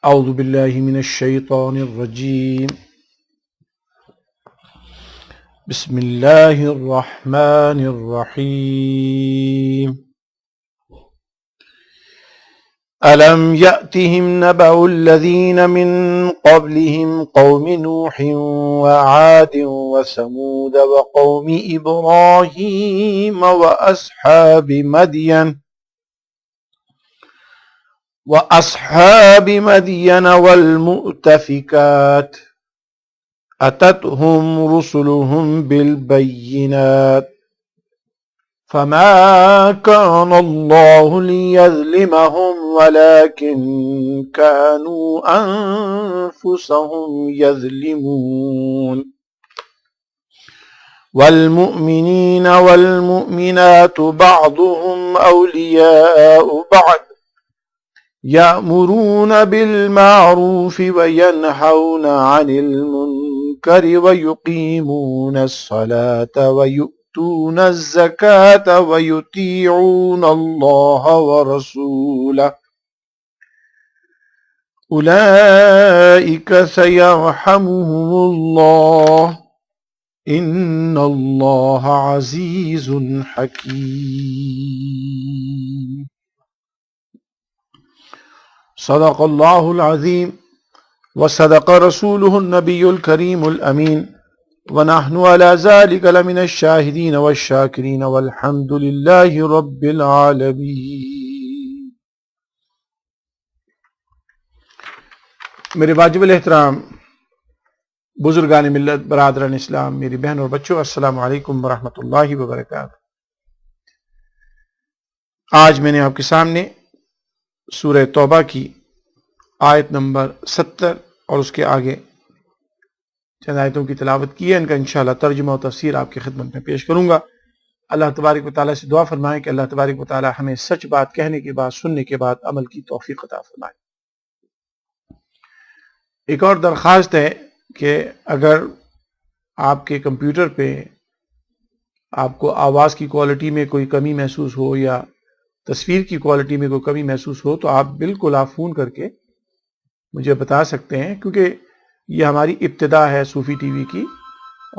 اعوذ باللہ من الشیطان الرجیم بسم اللہ الرحمن الرحیم ألم يأتهم نبأ الذين من قبلهم قوم نوح وعاد وثمود وقوم إبراهيم وأصحاب مدين والمؤتفكات أتتهم رسلهم بالبينات فما كان الله ليظلمهم ولكن كانوا أنفسهم يظلمون والمؤمنين والمؤمنات بعضهم أولياء بعض يأمرون بالمعروف وينهون عن المنكر ويقيمون الصلاة ويؤتون الزكاة ويطيعون الله ورسوله أولئك سيرحمهم الله إن الله عزيز حكيم صدق اللہ العظیم وصدق رسوله النبی الکریم الامین ونحن على ذلك لمن الشاہدین والشاکرین والحمد للہ رب العالمین۔ میرے واجب الاحترام بزرگان ملت، برادران اسلام، میری بہن اور بچوں، السلام علیکم ورحمۃ اللہ وبرکاتہ۔ آج میں نے آپ کے سامنے سورہ توبہ کی آیت نمبر 70 اور اس کے آگے چند آیتوں کی تلاوت کی ہے۔ ان کا انشاءاللہ ترجمہ و تفسیر آپ کی خدمت میں پیش کروں گا۔ اللہ تبارک و تعالیٰ سے دعا فرمائیں کہ اللہ تبارک و تعالیٰ ہمیں سچ بات کہنے کے بعد، سننے کے بعد عمل کی توفیق عطا فرمائے۔ ایک اور درخواست ہے کہ اگر آپ کے کمپیوٹر پہ آپ کو آواز کی کوالٹی میں کوئی کمی محسوس ہو یا تصویر کی کوالٹی میں کوئی کمی محسوس ہو تو آپ فون کر کے مجھے بتا سکتے ہیں، کیونکہ یہ ہماری ابتدا ہے صوفی ٹی وی کی،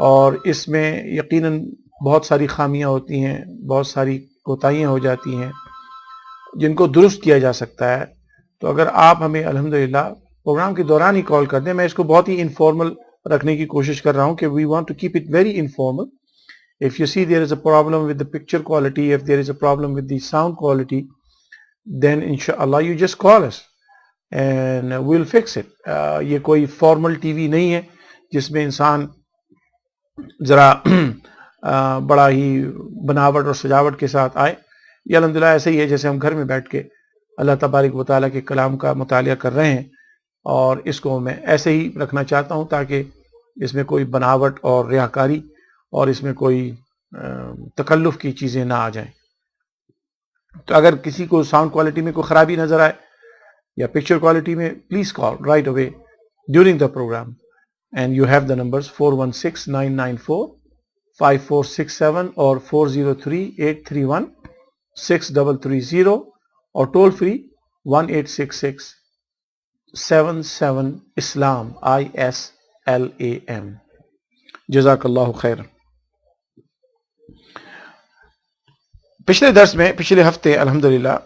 اور اس میں یقیناً بہت ساری خامیاں ہوتی ہیں، بہت ساری کوتاہیاں ہو جاتی ہیں جن کو درست کیا جا سکتا ہے۔ تو اگر آپ ہمیں الحمدللہ پروگرام کے دوران ہی کال کر دیں، میں اس کو بہت ہی انفارمل رکھنے کی کوشش کر رہا ہوں کہ we want to keep it very informal. If you see there is a problem with the picture quality, if there is a problem with the sound quality, then inshallah you just call us and we'll fix it. یہ کوئی formal T V نہیں ہے جس میں انسان ذرا بڑا ہی بناوٹ اور سجاوٹ کے ساتھ آئے۔ یہ الحمدللہ ایسے ہی ہے جیسے ہم گھر میں بیٹھ کے اللہ تبارک و تعالیٰ کے کلام کا مطالعہ کر رہے ہیں، اور اس کو میں ایسے ہی رکھنا چاہتا ہوں تاکہ اس میں کوئی بناوٹ اور ریاکاری اور اس میں کوئی تکلف کی چیزیں نہ آ جائیں۔ تو اگر کسی کو ساؤنڈ کوالٹی میں کوئی خرابی نظر آئے یا پکچر کوالٹی میں، please call right away during the program, and you have the numbers 416-994-5467 اور 403-831-6330 اور ٹول فری 1866-77 اسلام ISLAM۔ جزاک اللہ خیر۔ پچھلے درس میں، پچھلے ہفتے الحمدللہ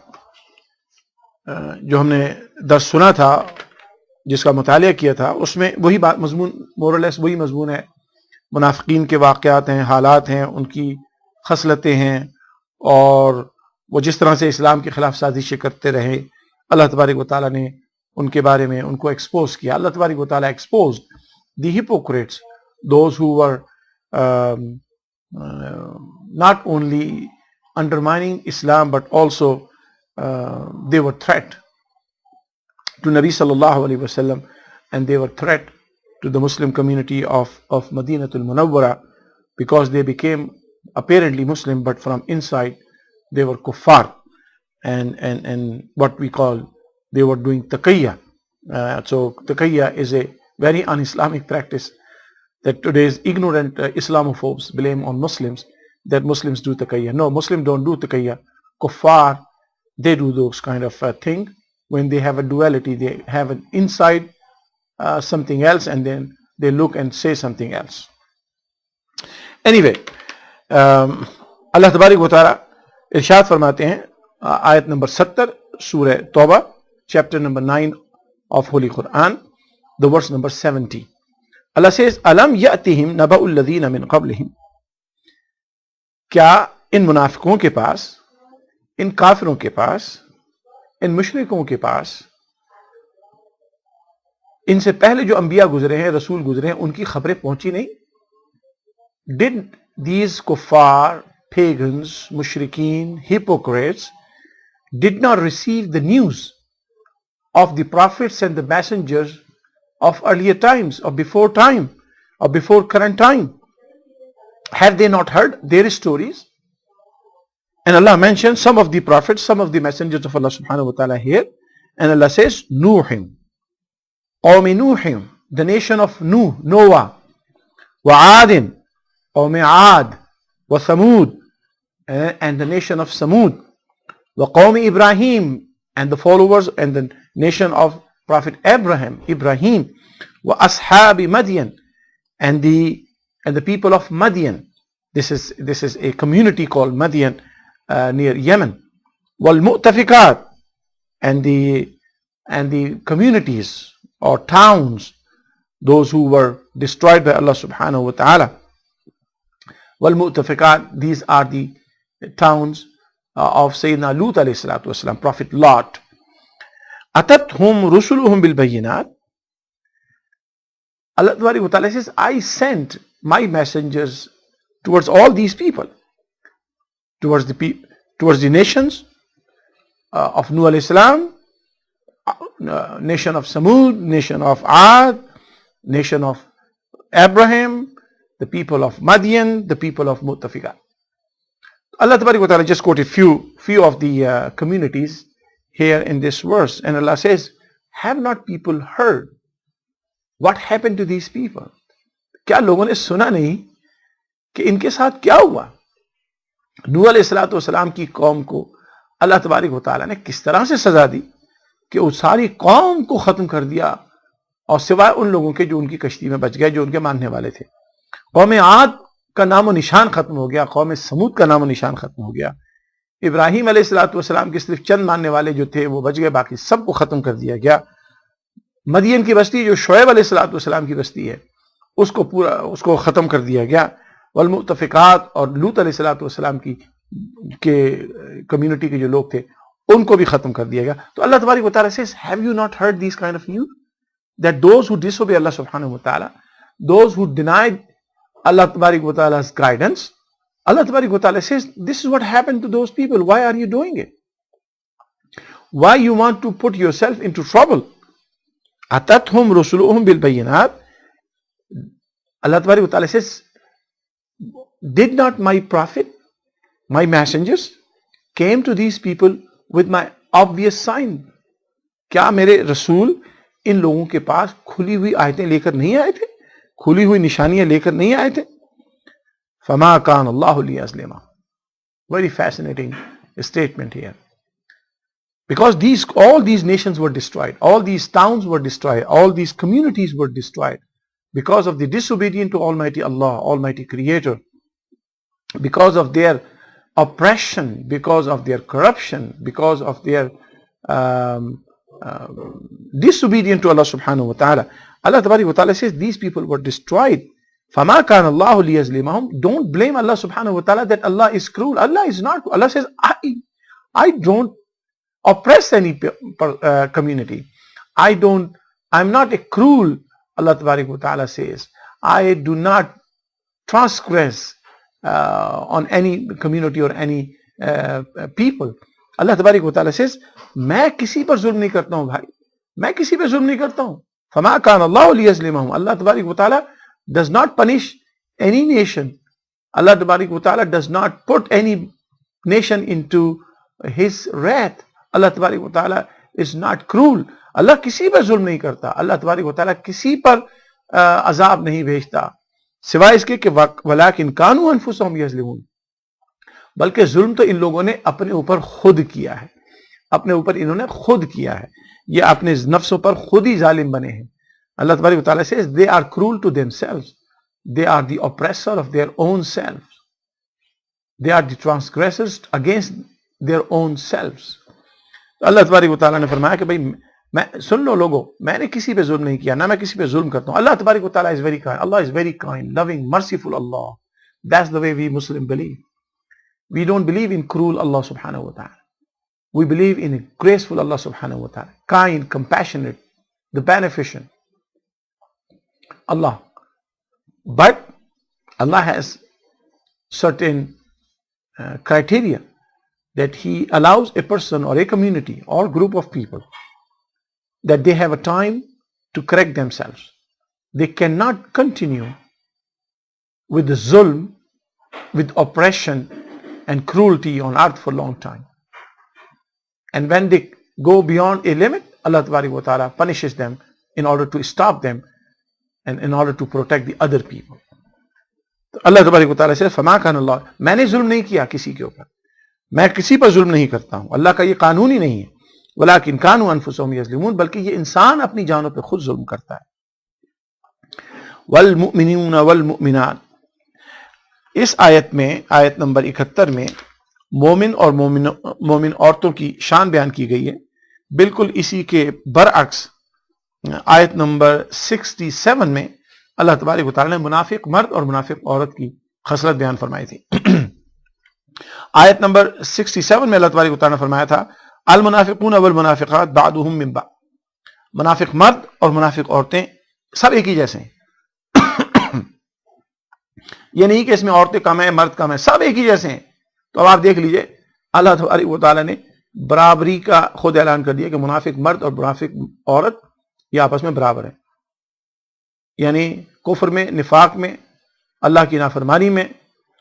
جو ہم نے درس سنا تھا، جس کا مطالعہ کیا تھا، اس میں وہی بات مضمون مورلیس وہی مضمون ہے۔ منافقین کے واقعات ہیں، حالات ہیں، ان کی خصلتیں ہیں، اور وہ جس طرح سے اسلام کے خلاف سازشیں کرتے رہے، اللہ تبارک و تعالیٰ نے ان کے بارے میں ان کو ایکسپوز کیا۔ اللہ تبارک و تعالیٰ exposed the hypocrites, those who were not only undermining Islam but also they were threat to Nabi sallallahu alaihi wasallam, and they were threat to the Muslim community of Madinatul Munawwara, because they became apparently Muslim but from inside they were kuffar, and what we call they were doing taqiyya. So taqiyya is a very un-Islamic practice that today's ignorant Islamophobes blame on Muslims, that Muslims do taqiyya. No, Muslims don't do taqiyya. Kuffar, they do those kind of thing, when they have a duality, they have an inside something else, and then they look and say something else. Anyway, اللہ تبارک و تعالیٰ ارشاد فرماتے ہیں آیت number 70 سورہ توبہ chapter number 9 of Holy Quran, the verse number 70. Allah says, Alam ya'tihim naba'ul ladhina min qablihim. کیا ان منافقوں کے پاس، ان کافروں کے پاس، ان مشرکوں کے پاس ان سے پہلے جو انبیاء گزرے ہیں، رسول گزرے ہیں، ان کی خبریں پہنچی نہیں؟ Did these kuffar, pagans, mushrikeen, hypocrites did not receive the news of the prophets and the messengers of earlier times, or before time, or before current time? Have they not heard their stories? And Allah mentions some of the prophets, some of the messengers of Allah subhanahu wa ta'ala here. And Allah says, Nuhim, Qawmi Nuhim, the nation of Noah, wa Adin, Qawmi Ad, wa Thamud, and the nation of Samud, wa Qawmi Ibrahim, and the followers and the nation of Prophet Ibrahim, wa Ashabi Madian, and the people of Madian. This is a community called Madian near Yemen. Wal Mu'tafiqat, and the communities or towns, those who were destroyed by Allah subhanahu wa ta'ala. Wal Mu'tafiqat, these are the towns of Sayyidina Lut alayhi salatu wasalam, Prophet Lot. Atathum rusuluhum bil bayyinat. Allah wa ta'ala says, I sent my messengers towards all these people, towards the nations of Nuh alayhi salam, nation of Samud, nation of Ad, nation of Abraham, the people of Madian, the people of Mu'tafiqat. Allah wa ta'ala just quoted few of the communities here in this verse, and Allah says, have not people heard what happened to these people? کیا لوگوں نے سنا نہیں کہ ان کے ساتھ کیا ہوا؟ نوح علیہ الصلوۃ والسلام کی قوم کو اللہ تبارک و تعالیٰ نے کس طرح سے سزا دی کہ وہ ساری قوم کو ختم کر دیا، اور سوائے ان لوگوں کے جو ان کی کشتی میں بچ گئے، جو ان کے ماننے والے تھے. قوم عاد کا نام و نشان ختم ہو گیا، قوم سمود کا نام و نشان ختم ہو گیا. ابراہیم علیہ الصلوۃ والسلام کے صرف چند ماننے والے جو تھے وہ بچ گئے، باقی سب کو ختم کر دیا گیا. مدین کی بستی جو شعیب علیہ الصلوۃ والسلام کی بستی ہے، اس کو ختم کر دیا گیا. والمؤتفقات، اور لوط علیہ الصلوۃ والسلام کی کمیونٹی کے جو لوگ تھے ان کو بھی ختم کر دیا گیا. تو اللہ تبارک و تعالیٰ says, have you not heard these kind of news? That those who disobey Allah subhanahu wa ta'ala, those who denied Allah tabarak wa ta'ala's guidance, Allah tabarak wa ta'ala says, this is what happened to those people. Why are you doing it? Why you want to put yourself into trouble? Atathum rusuluhum bil bayyinat. Allah tabarak wa ta'ala says, did not my prophet, my messengers came to these people with my obvious sign? کیا میرے رسول ان لوگوں کے پاس کھلی ہوئی آیتیں لے کر نہیں آئے تھے، کھلی ہوئی نشانیاں لے کر نہیں آئے تھے؟ فما کان اللہ لیظلمہم. Very fascinating statement here. Because all these nations were destroyed, all these towns were destroyed, all these communities were destroyed because of the disobedience to Almighty Allah, Almighty Creator, because of their oppression, because of their corruption, because of their disobedience to Allah subhanahu wa ta'ala. Allah tabarak wa ta'ala says these people were destroyed. فَمَا كَانَ اللَّهُ لِيَظْلِمَهُمْ. Don't blame Allah subhanahu wa ta'ala that Allah is cruel. Allah is not. Allah says, I don't oppress any community. I'm not a cruel. Allah tabarak wa ta'ala says, I do not transgress on any community or any people. اللہ تبارک و تعالیٰ says, میں کسی پر ظلم نہیں کرتا ہوں بھائی، میں کسی پر ظلم نہیں کرتا ہوں. فما کان اللہ لیظلمہم. اللہ تبارک و تعالیٰ does not punish any nation. اللہ تبارک و تعالیٰ does not put any nation into his wrath. اللہ تبارک و تعالیٰ is not cruel. اللہ کسی پر ظلم نہیں کرتا. اللہ تبارک و تعالیٰ کسی پر عذاب نہیں بھیجتا سوائے اس کے کہ وَلَٰكِنْ كَانُوا أَنفُسَهُمْ يَظْلِمُونَ. بلکہ ظلم تو ان لوگوں نے اپنے اوپر خود کیا ہے. اپنے اوپر انہوں نے خود کیا ہے، یہ اپنے نفسوں پر خود ہی ظالم بنے ہیں. اللہ تبارک و تعالیٰ says they are cruel to themselves, they are the oppressor of their own selves, they are the transgressors against their own selves. اللہ تبارک و تعالیٰ نے فرمایا کہ بھائی میں سن لو لوگوں، میں نے کسی پہ ظلم نہیں کیا، نہ میں کسی پہ ظلم کرتا ہوں. اللہ تبارک و تعالیٰ is very kind. Allah is very kind, loving, merciful Allah. That's the way we Muslims believe. We don't believe in cruel Allah subhanahu wa ta'ala. We believe in a graceful Allah subhanahu wa ta'ala, kind, compassionate, the beneficent Allah. But Allah has certain criteria that He allows a person or a community or group of people that they have a time to correct themselves. They cannot continue with the zulm, with oppression and cruelty on earth for a long time. And when they go beyond a limit, Allah Tabaraka wa Ta'ala punishes them in order to stop them and in order to protect the other people. Allah Tabaraka wa Ta'ala says, فَمَا كَانَ اللَّهُ, میں نے ظلم نہیں کیا کسی کے اوپر، میں کسی پر ظلم نہیں کرتا ہوں، اللہ کا یہ قانون ہی نہیں ہے. وَلَكِنْ كَانُوا أَنفُسَهُمْ يَظْلِمُونَ، بلکہ یہ انسان اپنی جانوں پہ خود ظلم کرتا ہے. وَالْمُؤْمِنُونَ وَالْمُؤْمِنَاتِ، اس آیت میں، آیت نمبر 71 میں مومن اور مومن عورتوں کی شان بیان کی گئی ہے. بالکل اسی کے برعکس آیت نمبر 67 میں اللہ تبارک و تعالیٰ نے منافق مرد اور منافق عورت کی خصلت بیان فرمائی تھی. آیت نمبر 67 میں اللہ تبارک و تعالیٰ نے فرمایا تھا المنافقون والمنافقات بعضهم من بعض، منافق مرد اور منافق عورتیں سب ایک ہی جیسے ہیں. یہ نہیں کہ اس میں عورتیں کم ہیں مرد کم ہیں، سب ایک ہی جیسے ہیں. تو اب آپ دیکھ لیجئے اللہ تبارک و تعالیٰ نے برابری کا خود اعلان کر دیا کہ منافق مرد اور منافق عورت یہ آپس میں برابر ہیں. یعنی کفر میں، نفاق میں، اللہ کی نافرمانی میں،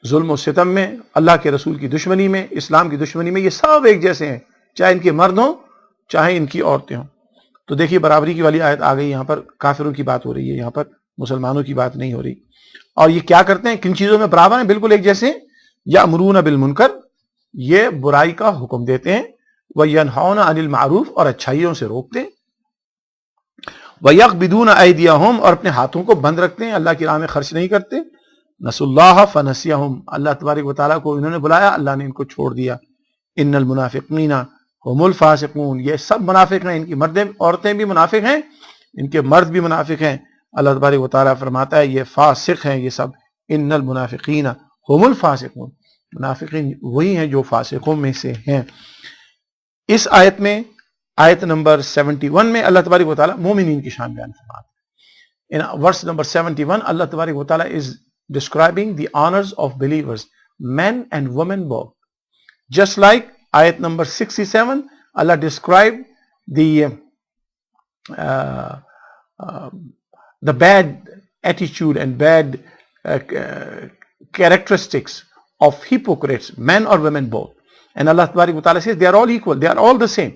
ظلم و ستم میں، اللہ کے رسول کی دشمنی میں، اسلام کی دشمنی میں، یہ سب ایک جیسے ہیں، چاہے ان کے مرد ہوں چاہے ان کی عورتیں ہوں. تو دیکھیے برابری کی والی آیت آ گئی، یہاں پر کافروں کی بات ہو رہی ہے، یہاں پر مسلمانوں کی بات نہیں ہو رہی. اور یہ کیا کرتے ہیں، کن چیزوں میں برابر ہیں، بالکل ایک جیسے ہیں. یأمرون بالمنکر، یہ برائی کا حکم دیتے ہیں، وینہون عن المعروف، اور اچھائیوں سے روکتے ہیں، ویقبضون ایدیہم، اور اپنے ہاتھوں کو بند رکھتے ہیں، اللہ کی راہ میں خرچ نہیں کرتے. نسوا اللہ فنسیہم، اللہ تبارک و تعالیٰ کو انہوں نے بلایا، اللہ نے ان کو چھوڑ دیا. ان المنافقین هم الفاسقون، یہ سب منافق ہیں، ان کی مردیں عورتیں بھی منافق ہیں، ان کے مرد بھی منافق ہیں. اللہ تبارک و تعالیٰ فرماتا ہے یہ فاسق ہیں یہ سب. ان المنافقین هم الفاسقون، منافقین وہی ہیں جو فاسقوں میں سے ہیں. اس آیت میں، آیت نمبر 71 میں اللہ تبارک و تعالیٰ مومنین کی شان بیان فرماتا ہے. In verse number 71 اللہ تبارک و تعالیٰ is describing the honors of believers, men and women both. Just like ayat number 67, Allah described the bad attitude and bad characteristics of hypocrites, men or women both. And Allah Tabarak wa Ta'ala says they are all equal, they are all the same.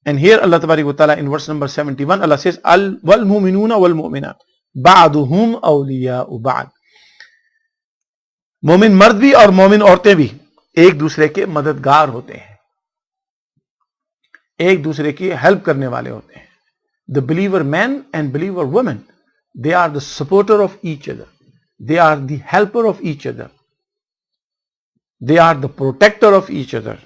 And here Allah Tabarak wa Ta'ala in verse number 71, Allah says, wal mu'minuna wal mu'minat ba'duhum awliya'u ba'd. مومن مرد بھی اور مومن عورتیں بھی ایک دوسرے کے مددگار ہوتے ہیں، ایک دوسرے کی ہیلپ کرنے والے ہوتے ہیں. The believer men and believer women, they are the supporter of each other, they are the helper of each other, they are the protector of each other.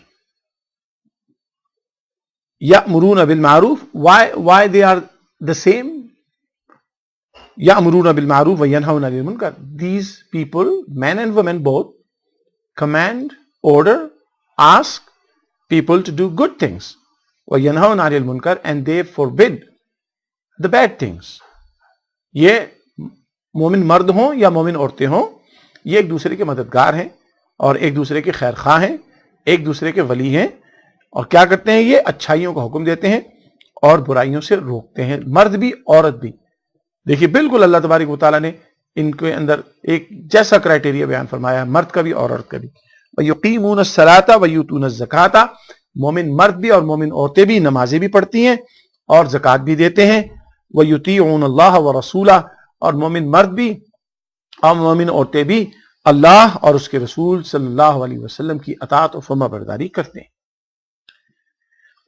يَأْمُرُونَ بِالْمَعْرُوفِ, why they are the same? يَأْمُرُونَ بِالْمَعْرُوفِ وَيَنْهَوْنَ عَنِ الْمُنْكَرِ. These people, men and women both, command, order, ask people to do good things. وَيَنْهَوْنَ عَنِ الْمُنْكَرِ, and they forbid the bad things. یہ مومن مرد ہوں یا مومن عورتیں ہوں، یہ ایک دوسرے کے مددگار ہیں اور ایک دوسرے کے خیر خواہ ہیں، ایک دوسرے کے ولی ہیں. اور کیا کرتے ہیں، یہ اچھائیوں کا حکم دیتے ہیں اور برائیوں سے روکتے ہیں، مرد بھی عورت بھی. دیکھیے بالکل اللہ تبارک و تعالیٰ نے ان کے اندر ایک جیسا کرائٹیریا بیان فرمایا ہے، مرد کا بھی اور عورت کا بھی. وَيُقِيمُونَ الصَّلَاةَ وَيُؤْتُونَ الزَّكَاةَ، مومن مرد بھی اور مومن عورتیں بھی نمازیں بھی پڑھتی ہیں اور زکوٰۃ بھی دیتے ہیں. وَيُطِيعُونَ اللَّهَ وَرَسُولَهُ، اور مومن مرد بھی اور مومن عورتیں بھی اللہ اور اس کے رسول صلی اللہ علیہ وسلم کی اطاعت و فرما برداری کرتے ہیں.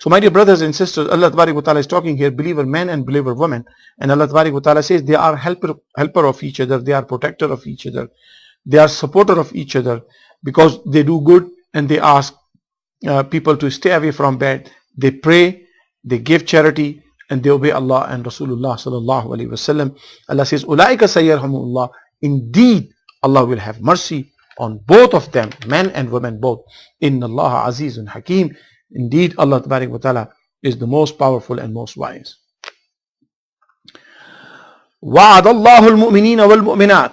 So my dear brothers and sisters, Allah Tabarak wa Ta'ala is talking here, believer men and believer women. And Allah Tabarak wa Ta'ala says they are helper of each other, they are protector of each other, they are supporter of each other, because they do good and they ask people to stay away from bad. They pray, they give charity, and they obey Allah and Rasulullah sallallahu alaihi wasallam. Allah says, Ulaika sayyarhamullah, indeed Allah will have mercy on both of them, men and women both. Inna Allah azizun hakim. Indeed, Allah Tabarak wa Ta'ala is the most powerful and most wise. وَعَدَ اللَّهُ الْمُؤْمِنِينَ وَالْمُؤْمِنَاتِ,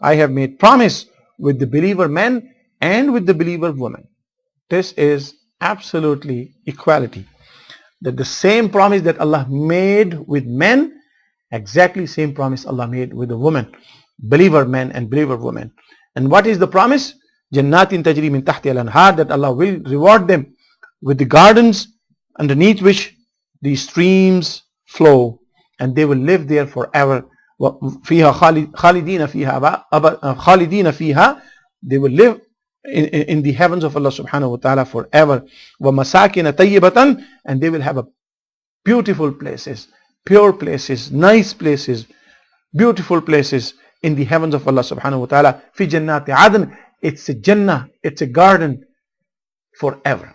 I have made promise with the believer men and with the believer women. This is absolutely equality. That the same promise that Allah made with men, exactly same promise Allah made with the women, believer men and believer women. And what is the promise? Jannatin tajri min tahtiha al-anhar, that Allah will reward them with the gardens underneath which the streams flow, and they will live there forever. Fiha khalidina fiha, they will live in the heavens of Allah subhanahu wa ta'ala forever. Wa masakin tayyibatan, and they will have a beautiful places, pure places, nice places, beautiful places in the heavens of Allah subhanahu wa ta'ala. Fi jannati adn, it's a jannah, it's a garden forever.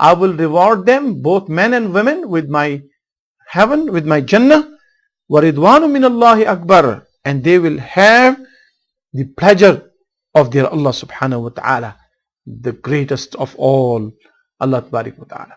I will reward them, both men and women, with my heaven, with my jannah, waridwanu minallahi akbar, and they will have the pleasure of their Allah subhanahu wa ta'ala, the greatest of all, Allah tabarak wa ta'ala.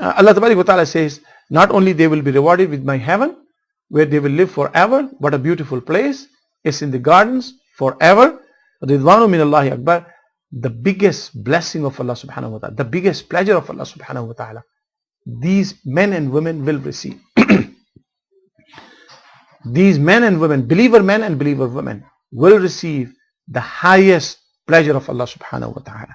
Allah tabarak wa ta'ala says, not only they will be rewarded with my heaven, where they will live forever, what a beautiful place, it's in the gardens forever. Ridwanu minallahi akbar, the biggest blessing of Allah subhanahu wa ta'ala, the biggest pleasure of Allah subhanahu wa ta'ala, these men and women will receive. These men and women, believer men and believer women, will receive the highest pleasure of Allah subhanahu wa ta'ala,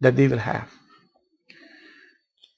that they will have.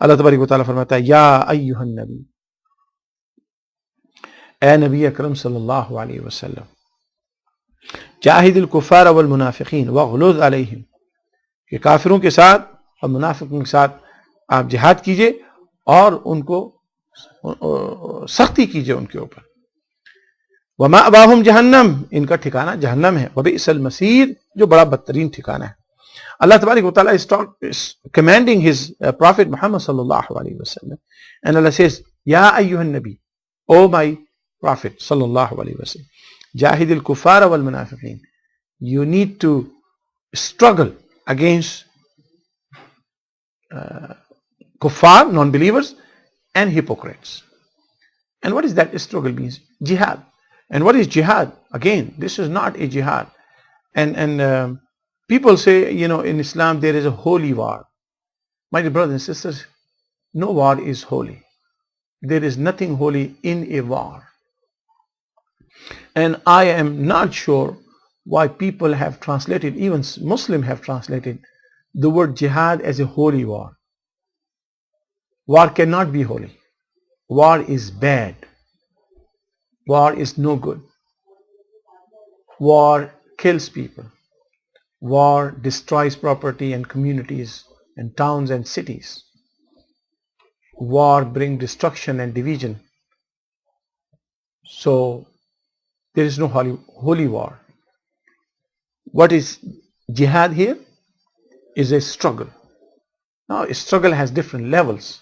اللہ تبارک و تعالیٰ فرماتا ہے یا ایھا النبی، اے نبی اکرم صلی اللہ علیہ وسلم، جاہد الکفار والمنافقین واغلظ علیہم، کہ کافروں کے ساتھ اور منافقوں کے ساتھ آپ جہاد کیجئے اور ان کو سختی کیجئے ان کے اوپر. ومأواہم جہنم، ان کا ٹھکانہ جہنم ہے. وبئس المصیر، جو بڑا بدترین ٹھکانہ ہے. اللہ تبارک و تعالیٰ is commanding his prophet Muhammad sallallahu alayhi wa sallam, and Allah says, Ya ayyuhan nabi, O my prophet sallallahu alayhi wa sallam, jahidil kuffara wal munafiqeen, you need to struggle against kuffar, non-believers, and hypocrites. And what is that struggle means? Jihad. And what is jihad? Again, this is not a jihad. And people say, in Islam there is a holy war. My dear brothers and sisters, no war is holy. There is nothing holy in a war. And I am not sure why people have translated, even Muslims have translated the word jihad as a holy war. War cannot be holy. War is bad. War is no good. War kills people. War destroys property and communities and towns and cities. War brings destruction and division. So there is no holy war. What is jihad here? Is a struggle. Now a struggle has different levels.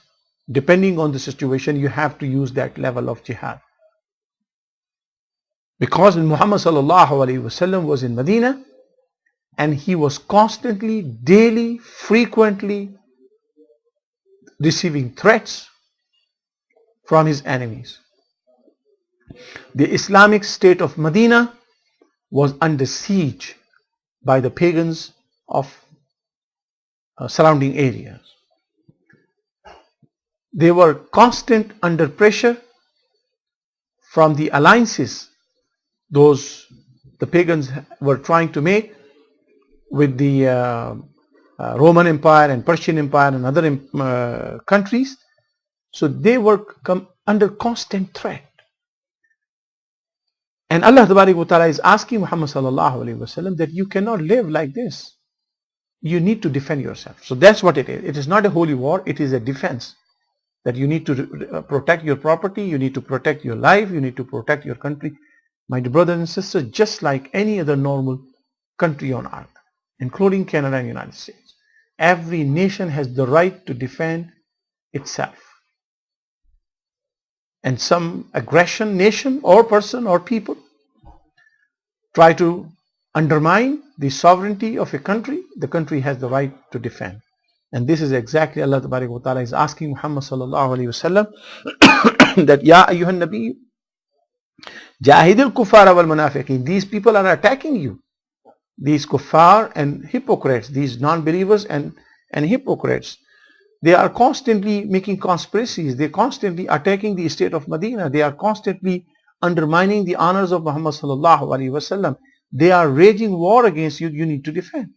Depending on the situation, you have to use that level of jihad. Because Muhammad sallallahu alaihi wasallam was in Medina, and he was constantly, daily, frequently receiving threats from his enemies. The Islamic state of Medina was under siege by the pagans of surrounding areas. They were constant under pressure from the alliances the pagans were trying to make with the Roman Empire and Persian Empire and other countries. So they were under constant threat. And Allah Tabarak wa Ta'ala is asking Muhammad sallallahu alaihi wasallam that you cannot live like this. You need to defend yourself. So that's what it is. It is not a holy war. It is a defense. That you need to protect your property. You need to protect your life. You need to protect your country. My dear brothers and sisters, just like any other normal country on earth, including Canada and United States, every nation has the right to defend itself. And some aggression, nation or person or people try to undermine the sovereignty of a country, the country has the right to defend. And this is exactly Allah Tabarak wa Ta'ala is asking Muhammad sallallahu alayhi wasallam that Ya ayyuhan nabi, jahidil kuffara wal munafiqeen. These people are attacking you. These kuffar and hypocrites, these non-believers and hypocrites, they are constantly making conspiracies. They are constantly attacking the state of Medina. They are constantly undermining the honors of Muhammad sallallahu alaihi wasallam. They are waging war against you. You need to defend.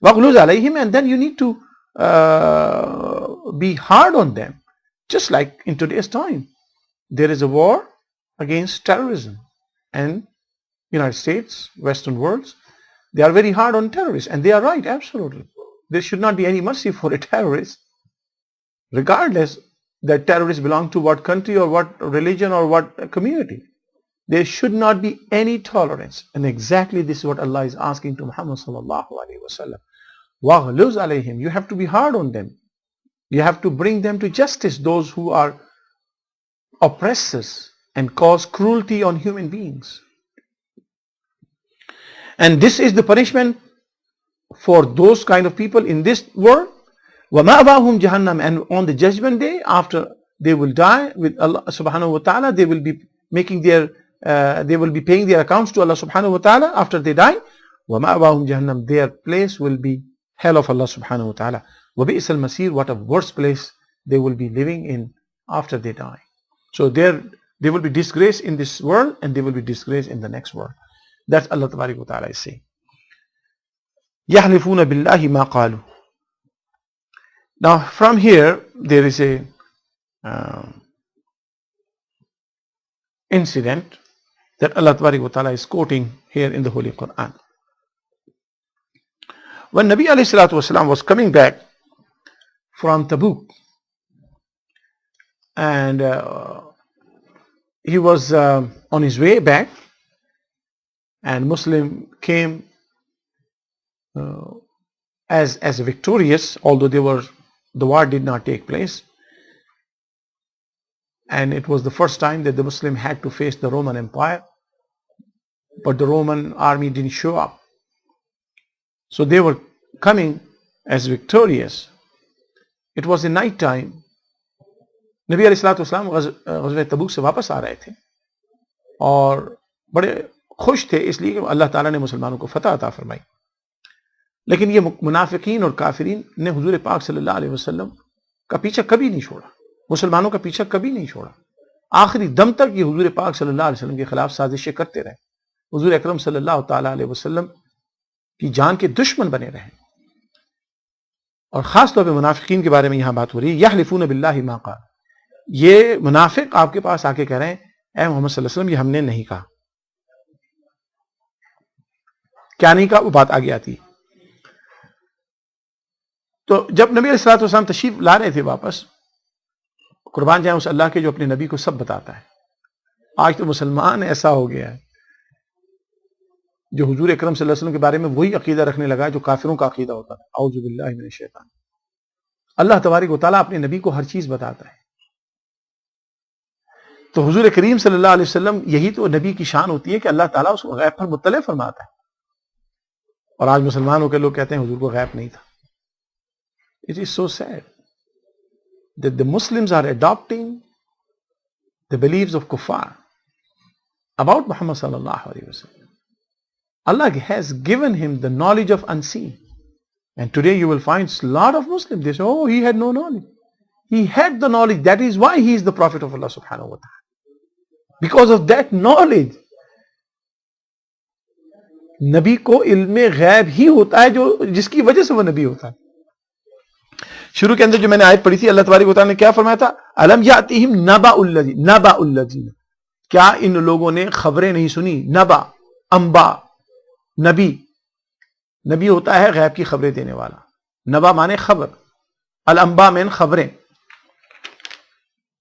Waghluz alayhim, and then you need to be hard on them. Just like in today's time, there is a war against terrorism, and United States, Western worlds, they are very hard on terrorists, and they are right, absolutely. There should not be any mercy for a terrorist, regardless that terrorists belong to what country or what religion or what community. There should not be any tolerance. And exactly this is what Allah is asking to Muhammad sallallahu alaihi wasallam. Waghluz alayhim. You have to be hard on them. You have to bring them to justice, those who are oppressors and cause cruelty on human beings. And this is the punishment for those kind of people in this world. وَمَأْوَاهُمْ جَهَنَّمْ. And on the judgment day, after they will die with Allah subhanahu wa ta'ala, they will be making they will be paying their accounts to Allah subhanahu wa ta'ala after they die. وَمَأْوَاهُمْ جَهَنَّمْ. Their place will be hell of Allah subhanahu wa ta'ala. وَبِئْسَ الْمَصِيرُ. What a worse place they will be living in after they die. So they will be disgraced in this world, and they will be disgraced in the next world. That's Allah Tabarak wa Ta'ala is saying. يَحْلِفُونَ بِاللَّهِ مَا قَالُوا. Now from here there is a incident that Allah Tabarak wa Ta'ala is quoting here in the Holy Quran. When Nabi alayhi salatu wasalam was coming back from Tabuk, and he was on his way back, and Muslim came as victorious, although the war did not take place, and it was the first time that the Muslim had to face the Roman Empire, but the Roman army didn't show up. So they were coming as victorious. It was in night time. نبی علیہ الصلوۃ والسلام غزوہ تبوک سے واپس آ رہے تھے اور بڑے خوش تھے اس لیے کہ اللہ تعالیٰ نے مسلمانوں کو فتح عطا فرمائی. لیکن یہ منافقین اور کافرین نے حضور پاک صلی اللہ علیہ وسلم کا پیچھا کبھی نہیں چھوڑا، مسلمانوں کا پیچھا کبھی نہیں چھوڑا. آخری دم تک یہ حضور پاک صلی اللہ علیہ وسلم کے خلاف سازشیں کرتے رہے. حضور اکرم صلی اللہ تعالیٰ علیہ وسلم کی جان کے دشمن بنے رہے. اور خاص طور پہ منافقین کے بارے میں یہاں بات ہو رہی ہے. یحلفون باللہ ما قال، یہ منافق آپ کے پاس آ کے کہہ رہے ہیں اے محمد صلی اللہ علیہ وسلم یہ ہم نے نہیں کہا. کیا نہیں کہا وہ بات آگے آتی. تو جب نبی علیہ الصلوۃ والسلام تشریف لا رہے تھے واپس، قربان جائیں اس اللہ کے جو اپنے نبی کو سب بتاتا ہے. آج تو مسلمان ایسا ہو گیا ہے جو حضور اکرم صلی اللہ علیہ وسلم کے بارے میں وہی عقیدہ رکھنے لگا ہے جو کافروں کا عقیدہ ہوتا ہے. اعوذ باللہ من الشیطان. اللہ تبارک و تعالیٰ اپنے نبی کو ہر چیز بتاتا ہے. تو حضور کریم صلی اللہ علیہ وسلم یہی تو نبی کی شان ہوتی ہے کہ اللہ تعالیٰ اس کو غیب پر مطلع فرماتا ہے. اور آج مسلمانوں کے لوگ کہتے ہیں حضور کو غیب نہیں تھا. It is so sad that the Muslims are adopting the beliefs of kuffar about Muhammad sallallahu alaihi wasallam. Allah has given him the knowledge of unseen. And today you will find a lot of Muslims, they say, oh, he had no knowledge. He had the knowledge. That is why he is the Prophet of Allah subhanahu wa ta'ala. Because of that knowledge. نبی کو علم غیب ہی ہوتا ہے جو جس کی وجہ سے وہ نبی ہوتا ہے. شروع کے اندر جو میں نے آیت پڑھی تھی اللہ تبارک و تعالیٰ نے کیا فرمایا تھا؟ الم یاتہم نبأ الذین، کیا ان لوگوں نے خبریں نہیں سنی؟ نبا، انبا، نبی. نبی ہوتا ہے غیب کی خبریں دینے والا. نبا مانے خبر، الانبا مین خبریں،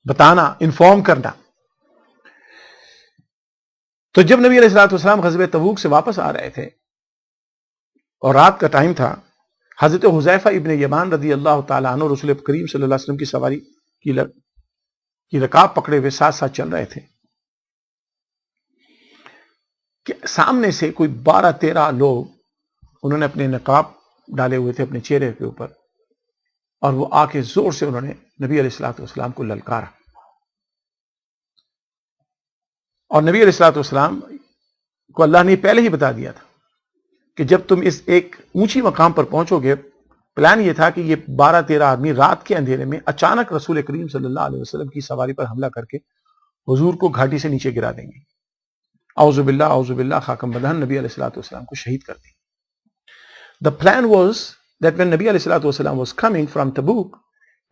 بتانا، انفارم کرنا. تو جب نبی علیہ الصلوۃ والسلام غزوہ تبوک سے واپس آ رہے تھے اور رات کا ٹائم تھا، حضرت حذیفہ ابن یمان رضی اللہ تعالیٰ عنہ رسول کریم صلی اللہ علیہ وسلم کی سواری کی رکاب پکڑے ہوئے ساتھ ساتھ چل رہے تھے کہ سامنے سے کوئی 12-13 لوگ، انہوں نے اپنے نقاب ڈالے ہوئے تھے اپنے چہرے کے اوپر، اور وہ آ کے زور سے انہوں نے نبی علیہ الصلوۃ والسلام کو للکارا. اور نبی علیہ الصلوۃ والسلام کو اللہ نے پہلے ہی بتا دیا تھا کہ جب تم اس ایک اونچی مقام پر پہنچو گے، پلان یہ تھا کہ یہ 12-13 آدمی رات کے اندھیرے میں اچانک رسول کریم صلی اللہ علیہ وسلم کی سواری پر حملہ کر کے حضور کو گھاٹی سے نیچے گرا دیں گے. اعوذ باللہ خاکم بدہن نبی علیہ الصلوۃ والسلام کو شہید کر دیں. The plan was that when Nabi alayhi salatu wasalam was coming from Tabuk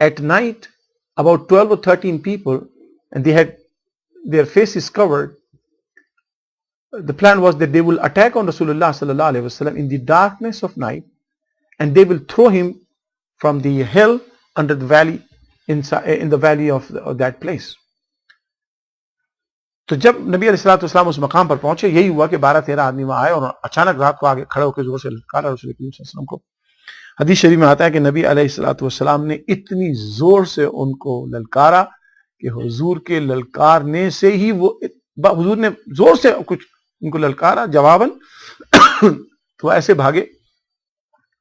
at night, about 12 or 13 people, and they had their faces covered, the plan was that they will attack on Rasulullah sallallahu alayhi wasallam in the darkness of night, and they will throw him from the hill under the valley, in the valley of that place. تو جب نبی علیہ الصلوۃ والسلام اس مقام پر پہنچے، یہی ہوا کہ 12-13 آدمی وہاں آئے اور اچانک رات کو آگے کھڑے ہو کے زور سے للکارا رسول کریم صلی اللہ علیہ وسلم کو. حدیث شریف میں آتا ہے کہ نبی علیہ الصلوۃ والسلام نے اتنی زور سے ان کو للکارا کہ حضور کے للکارنے سے ہی حضور نے زور سے کچھ ان کو للکارا جواباً تو ایسے بھاگے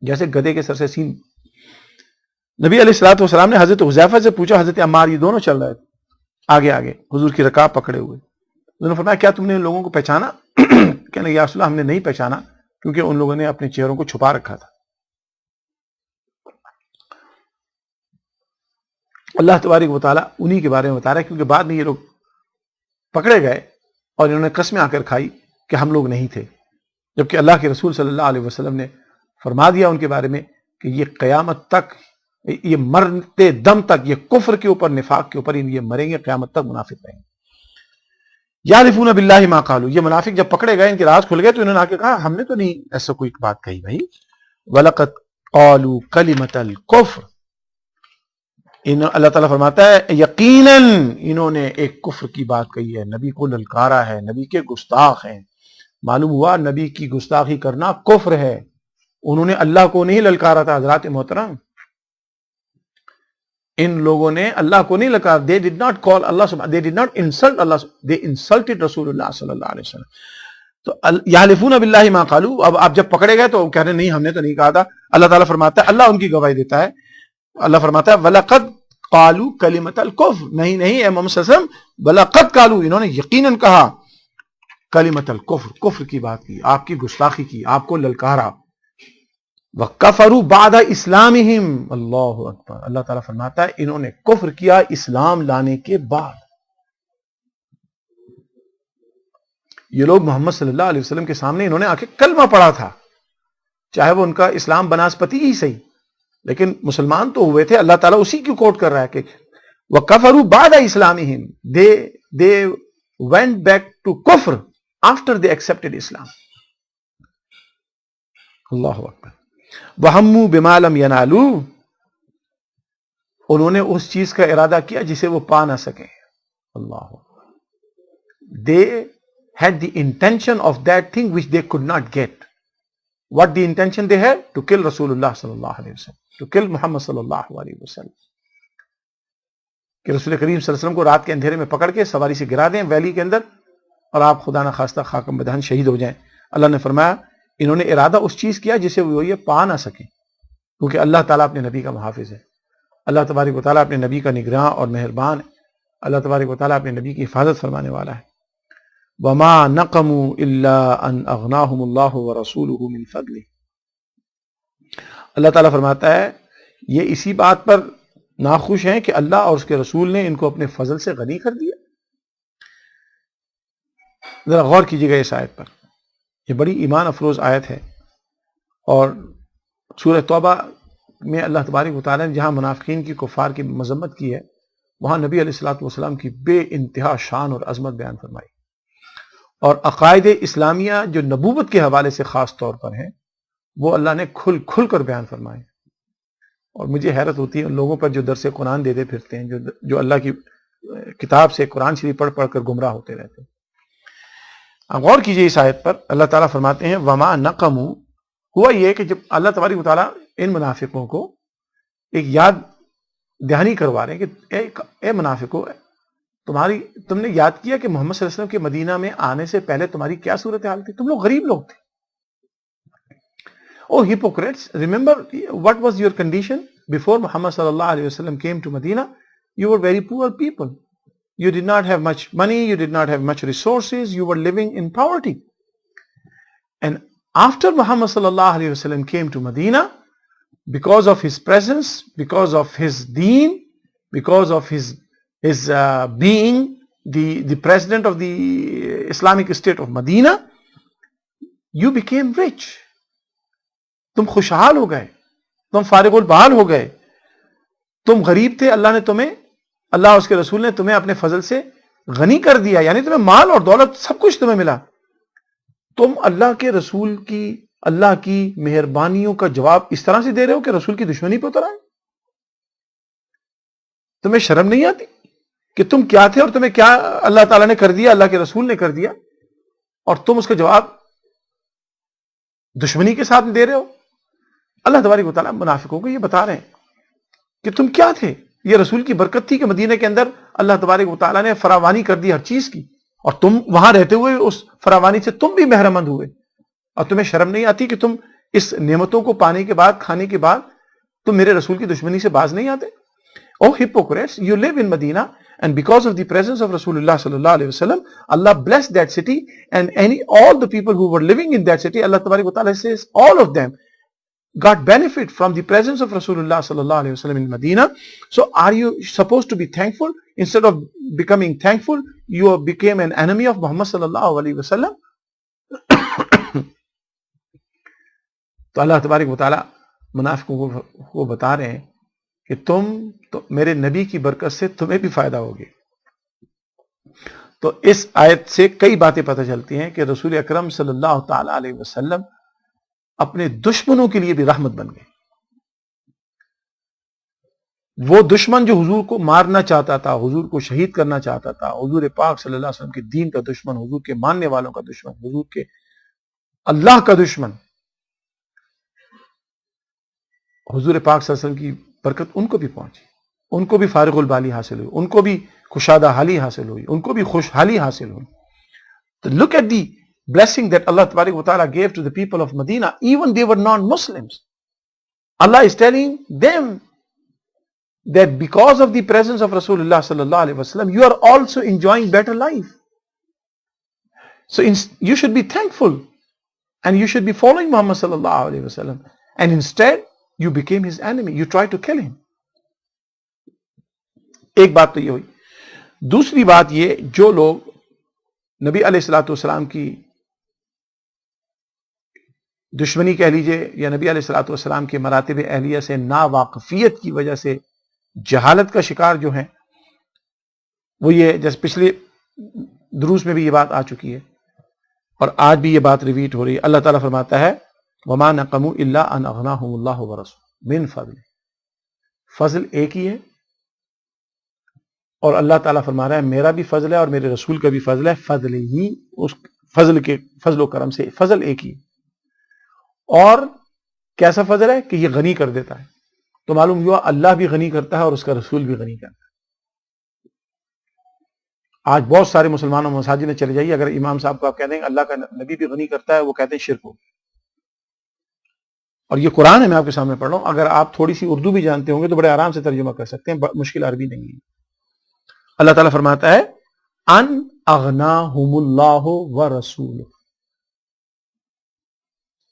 جیسے گدھے کے سر سے سین. نبی علیہ الصلوۃ والسلام نے حضرت حذیفہ سے پوچھا، حضرت عمار یہ دونوں چل رہے تھے آگے آگے حضور کی رکاب پکڑے ہوئے. انہوں نے فرمایا کیا تم نے ان لوگوں کو پہچانا؟ کہنے یا رسول اللہ ہم نے نہیں پہچانا کیونکہ ان لوگوں نے اپنے چہروں کو چھپا رکھا تھا. اللہ تبارک و تعالیٰ انہی کے بارے میں بتا رہا ہے کیونکہ بعد میں یہ لوگ پکڑے گئے اور انہوں نے قسمیں آ کر کھائی کہ ہم لوگ نہیں تھے، جبکہ اللہ کے رسول صلی اللہ علیہ وسلم نے فرما دیا ان کے بارے میں کہ یہ قیامت تک یہ مرتے دم تک یہ کفر کے اوپر، نفاق کے اوپر یہ مریں گے، قیامت تک منافق رہیں گے. یحلفون باللہ ما قالوا، یہ منافق جب پکڑے گئے، ان کے راز کھل گئے، تو انہوں نے آ کے کہا ہم نے تو نہیں ایسا کوئی بات کہی بھائی. وَلَقَدْ قَالُوا كَلِمَةَ الْكُفْرِ، اللہ تعالیٰ فرماتا ہے یقیناً انہوں نے ایک کفر کی بات کہی ہے، نبی کو للکارا ہے، نبی کے گستاخ ہیں. معلوم ہوا نبی کی گستاخی کرنا کفر ہے. انہوں نے اللہ کو نہیں للکارا تھا حضرات محترم، ان لوگوں نے اللہ کو نہیں للکارا. they did not call Allah subhanahu، they did not insult Allah، they insulted رسول اللہ صلی اللہ علیہ وسلم. تو یحلفون باللہ ما قالوا، اب آپ جب پکڑے گئے تو کہہ رہے نہیں ہم نے تو نہیں کہا تھا. اللہ تعالیٰ فرماتا ہے، اللہ ان کی گواہی دیتا ہے، اللہ فرماتا ہے وَلَقَدْ قَالُوا كَلِمَةَ الْكُفْرِ، نہیں نہیں اے محمد صلی اللہ علیہ وسلم، وَلَقَدْ قَالُوا، انہوں نے یقیناً کہا، کلمۃ الکفر، کفر کی بات کی، آپ کی گستاخی کی، آپ کو للکارا. وَكَفَرُوا بَعْدَ إِسْلَامِهِمْ، اللہ اکبر. اللہ تعالیٰ فرماتا ہے انہوں نے کفر کیا اسلام لانے کے بعد. یہ لوگ محمد صلی اللہ علیہ وسلم کے سامنے انہوں نے آ کے کلمہ پڑھا تھا، چاہے وہ ان کا اسلام بناسپتی ہی صحیح، لیکن مسلمان تو ہوئے تھے. اللہ تعالیٰ اسی کی کوٹ کر رہا ہے کہ وَكَفَرُوا بَعْدَ إِسْلَامِهِمْ، they went back to kufr after they accepted Islam. اللہ اکبر. وَهَمُّوا بِمَا لَمْ يَنَالُوا، انہوں نے اس چیز کا ارادہ کیا جسے وہ پا نہ سکیں. اللہ اکبر. they had the intention of that thing which they could not get. What the intention they had? To kill Rasulullah sallallahu alayhi wa sallam, to kill Muhammad sallallahu alayhi wa sallam. کہ رسول کریم صلی اللہ علیہ وسلم کو رات کے اندھیرے میں پکڑ کے سواری سے گرا دیں ویلی کے اندر، اور آپ خدا نہ خواستہ خاکم بدہن شہید ہو جائیں. اللہ نے فرمایا انہوں نے ارادہ اس چیز کیا جسے وہ یہ پا نہ سکیں، کیونکہ اللہ تعالیٰ اپنے نبی کا محافظ ہے. اللہ تبارک و تعالیٰ اپنے نبی کا نگراں اور مہربان ہے. اللہ تبارک و تعالیٰ اپنے نبی کی حفاظت فرمانے والا ہے. وَمَا نَقَمُوا إِلَّا أَنْ أَغْنَاهُمُ اللَّهُ وَرَسُولُهُ مِنْ فَضْلِهِ. اللہ تعالیٰ فرماتا ہے یہ اسی بات پر ناخوش ہیں کہ اللہ اور اس کے رسول نے ان کو اپنے فضل سے غنی کر دیا. ذرا غور کیجیے گا اس آیت پر، یہ بڑی ایمان افروز آیت ہے. اور سورہ توبہ میں اللہ تبارک و تعالیٰ نے جہاں منافقین کی، کفار کی مذمت کی ہے، وہاں نبی علیہ الصلوۃ والسلام کی بے انتہا شان اور عظمت بیان فرمائی. اور عقائد اسلامیہ جو نبوت کے حوالے سے خاص طور پر ہیں وہ اللہ نے کھل کھل کر بیان فرمائے. اور مجھے حیرت ہوتی ہے ان لوگوں پر جو درس قرآن دیتے پھرتے ہیں، جو اللہ کی کتاب سے قرآن شریف پڑھ پڑھ کر گمراہ ہوتے رہتے ہیں. غور کیجئے اس آیت پر، اللہ تعالیٰ فرماتے ہیں وما نقموا. ہوا یہ کہ جب اللہ تبارک و تعالیٰ ان منافقوں کو ایک یاد دہانی کروا رہے ہیں کہ اے منافقوں، تم نے یاد کیا کہ محمد صلی اللہ علیہ وسلم کے مدینہ میں آنے سے پہلے تمہاری کیا صورتحال تھی؟ تم لوگ غریب لوگ تھے. Oh hypocrites, remember what was your condition before Muhammad sallallahu alaihi wasallam came to Medina? You were very poor people. You did not have much money, you did not have much resources, you were living in poverty. And after Muhammad sallallahu alaihi wasallam came to Medina, because of his presence, because of his deen, because of his being the president of the Islamic state of Medina, you became rich. تم خوشحال ہو گئے، تم فارغ البال ہو گئے. تم غریب تھے، اللہ نے تمہیں، اللہ اور اس کے رسول نے تمہیں اپنے فضل سے غنی کر دیا، یعنی تمہیں مال اور دولت سب کچھ تمہیں ملا. تم اللہ کے رسول کی، اللہ کی مہربانیوں کا جواب اس طرح سے دے رہے ہو کہ رسول کی دشمنی پہ اتر آئے. تمہیں شرم نہیں آتی کہ تم کیا تھے اور تمہیں کیا اللہ تعالیٰ نے کر دیا، اللہ کے رسول نے کر دیا، اور تم اس کا جواب دشمنی کے ساتھ دے رہے ہو؟ اللہ تبارک و تعالیٰ منافقوں کو یہ بتا رہے ہیں کہ تم کیا تھے. یہ رسول کی برکت تھی کہ مدینہ کے اندر اللہ تبارک و تعالیٰ نے فراوانی کر دی ہر چیز کی، اور تم وہاں رہتے ہوئے اس فراوانی سے تم بھی بہرمند ہوئے، اور تمہیں شرم نہیں آتی کہ تم اس نعمتوں کو پانے کے بعد، کھانے کے بعد، تم میرے رسول کی دشمنی سے باز نہیں آتے. Oh hypocrites, you live in Medina, and because of the presence of Rasulullah sallallahu alaihi wasallam, Allah blessed that city, and all the people who were living in that city, Allah tabarak wa ta'ala says, all of them got benefit from the presence of Rasulullah sallallahu alaihi wasallam in Medina. So are you supposed to be thankful? Instead of becoming thankful, you became an enemy of Muhammad sallallahu alaihi wasallam. تو اللہ تبارک و تعالی منافقوں کو بتا رہے ہیں کہ تم تو میرے نبی کی برکت سے تمہیں بھی فائدہ ہوگی. تو اس آیت سے کئی باتیں پتہ چلتی ہیں کہ رسول اکرم صلی اللہ تعالی علیہ وسلم اپنے دشمنوں کے لیے بھی رحمت بن گئے. وہ دشمن جو حضور کو مارنا چاہتا تھا، حضور کو شہید کرنا چاہتا تھا، حضور پاک صلی اللہ علیہ وسلم کے دین کا دشمن، حضور کے ماننے والوں کا دشمن، حضور کے اللہ کا دشمن، حضور پاک صلی اللہ علیہ وسلم کی برکت ان کو بھی پہنچی، ان کو بھی فارغ البالی حاصل ہوئی، ان کو بھی کشادہ حالی حاصل ہوئی، ان کو بھی خوشحالی حاصل ہوئی. تو look at the blessing that Allah Tabarak wa Ta'ala gave to the people of Medina, even they were non-Muslims. Allah is telling them that because of the presence of Rasulullah sallallahu alaihi wasallam, you are also enjoying better life. So you should be thankful and you should be following Muhammad sallallahu alaihi wasallam. And instead, you became his enemy. You tried to kill him. ایک بات تو یہ ہوئی. دوسری بات یہ، جو لوگ نبی علیہ الصلوۃ والسلام کی دشمنی کہہ لیجئے یا نبی علیہ الصلوۃ والسلام کے مراتب اہلیہ سے ناواقفیت کی وجہ سے جہالت کا شکار جو ہیں، وہ یہ جیسے پچھلے دروس میں بھی یہ بات آ چکی ہے اور آج بھی یہ بات ریپیٹ ہو رہی ہے. اللہ تعالیٰ فرماتا ہے وَمَا نَقَمُوا إِلَّا أَنْ أَغْنَاهُمُ اللَّهُ وَرَسُولُهُ مِنْ فَضْلِهِ. فضل ایک ہی ہے اور اللہ تعالیٰ فرما رہا ہے میرا بھی فضل ہے اور میرے رسول کا بھی فضل ہے. فضل ہی اس فضل کے فضل و کرم سے فضل ایک ہی ہے. اور کیسا فضل ہے کہ یہ غنی کر دیتا ہے. تو معلوم ہوا اللہ بھی غنی کرتا ہے اور اس کا رسول بھی غنی کرتا ہے. آج بہت سارے مسلمانوں مساجد میں چلے جائیے، اگر امام صاحب کو آپ کہہ دیں اللہ کا نبی بھی غنی کرتا ہے، وہ کہتے ہیں شرک ہو. اور یہ قرآن ہے، میں آپ کے سامنے پڑھ رہا ہوں. اگر آپ تھوڑی سی اردو بھی جانتے ہوں گے تو بڑے آرام سے ترجمہ کر سکتے ہیں، مشکل عربی نہیں ہے. اللہ تعالیٰ فرماتا ہے ان اغناہم اللہ ورسولہ،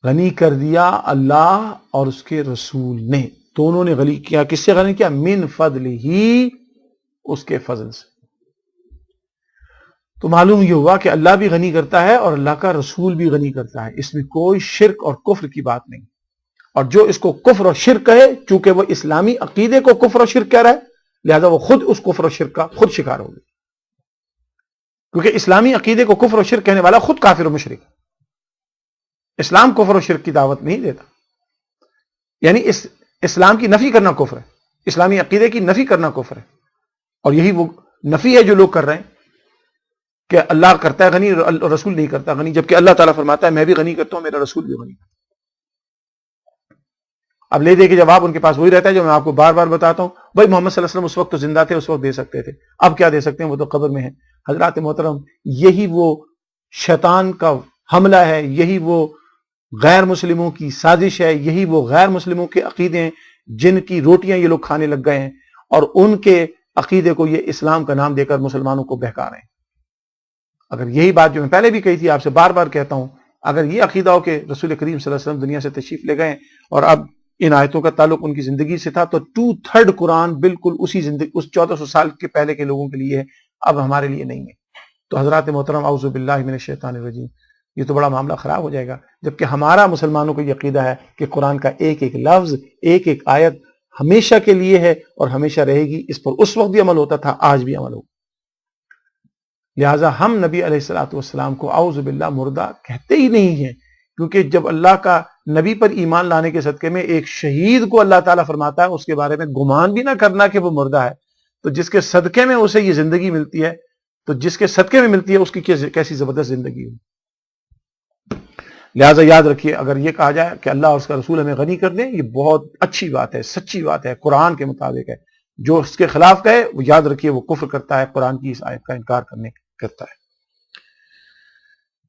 غنی کر دیا اللہ اور اس کے رسول نے. دونوں نے غنی کیا. کس سے غنی کیا؟ من فضل ہی، اس کے فضل سے. تو معلوم یہ ہوا کہ اللہ بھی غنی کرتا ہے اور اللہ کا رسول بھی غنی کرتا ہے. اس میں کوئی شرک اور کفر کی بات نہیں. اور جو اس کو کفر اور شرک کہے، چونکہ وہ اسلامی عقیدے کو کفر اور شرک کہہ رہا ہے، لہذا وہ خود اس کفر و شرک کا خود شکار ہوگی. کیونکہ اسلامی عقیدے کو کفر و شرک کہنے والا خود کافر و مشرک. اسلام کفر و شرک کی دعوت نہیں دیتا. یعنی اسلام کی نفی کرنا کفر ہے، اسلامی عقیدے کی نفی کرنا کفر ہے. اور یہی وہ نفی ہے جو لوگ کر رہے ہیں کہ اللہ کرتا ہے غنی اور رسول نہیں کرتا غنی، جبکہ اللہ تعالیٰ فرماتا ہے میں بھی غنی کرتا ہوں، میرا رسول بھی غنی کرتا ہے. اب لے دے کے جواب ان کے پاس وہی رہتا ہے جو میں آپ کو بار بار بتاتا ہوں. بھائی محمد صلی اللہ علیہ وسلم اس وقت تو زندہ تھے، اس وقت دے سکتے تھے، اب کیا دے سکتے ہیں، وہ تو قبر میں ہیں. حضرات محترم، یہی وہ شیطان کا حملہ ہے، یہی وہ غیر مسلموں کی سازش ہے، یہی وہ غیر مسلموں کے عقیدے ہیں جن کی روٹیاں یہ لوگ کھانے لگ گئے ہیں اور ان کے عقیدے کو یہ اسلام کا نام دے کر مسلمانوں کو بہکا رہے ہیں. اگر یہی بات جو میں پہلے بھی کہی تھی، آپ سے بار بار کہتا ہوں، اگر یہ عقیدہ ہو کہ رسول کریم صلی اللہ علیہ وسلم دنیا سے تشریف لے گئے اور اب ان آیتوں کا تعلق ان کی زندگی سے تھا، تو 2/3 قرآن بالکل اسی زندگی اس 1400 سال کے پہلے کے لوگوں کے لیے ہے، اب ہمارے لیے نہیں ہے. تو حضرات محترم، اعوذ باللہ من الشیطان الرجیم، یہ تو بڑا معاملہ خراب ہو جائے گا. جبکہ ہمارا مسلمانوں کا یہ عقیدہ ہے کہ قرآن کا ایک ایک لفظ، ایک ایک آیت ہمیشہ کے لیے ہے اور ہمیشہ رہے گی. اس پر اس وقت بھی عمل ہوتا تھا، آج بھی عمل ہوگا. لہٰذا ہم نبی علیہ الصلوۃ والسلام کو اعوذ باللہ مردہ کہتے ہی نہیں ہیں، کیونکہ جب اللہ کا نبی پر ایمان لانے کے صدقے میں ایک شہید کو اللہ تعالیٰ فرماتا ہے اس کے بارے میں گمان بھی نہ کرنا کہ وہ مردہ ہے، تو جس کے صدقے میں اسے یہ زندگی ملتی ہے، تو جس کے صدقے میں ملتی ہے اس کی کیسی زبردست زندگی ہو. لہٰذا یاد رکھیے، اگر یہ کہا جائے کہ اللہ اور اس کا رسول ہمیں غنی کر دیں، یہ بہت اچھی بات ہے، سچی بات ہے، قرآن کے مطابق ہے. جو اس کے خلاف کہے وہ یاد رکھیے وہ کفر کرتا ہے، قرآن کی اس آیت کا انکار کرتا ہے.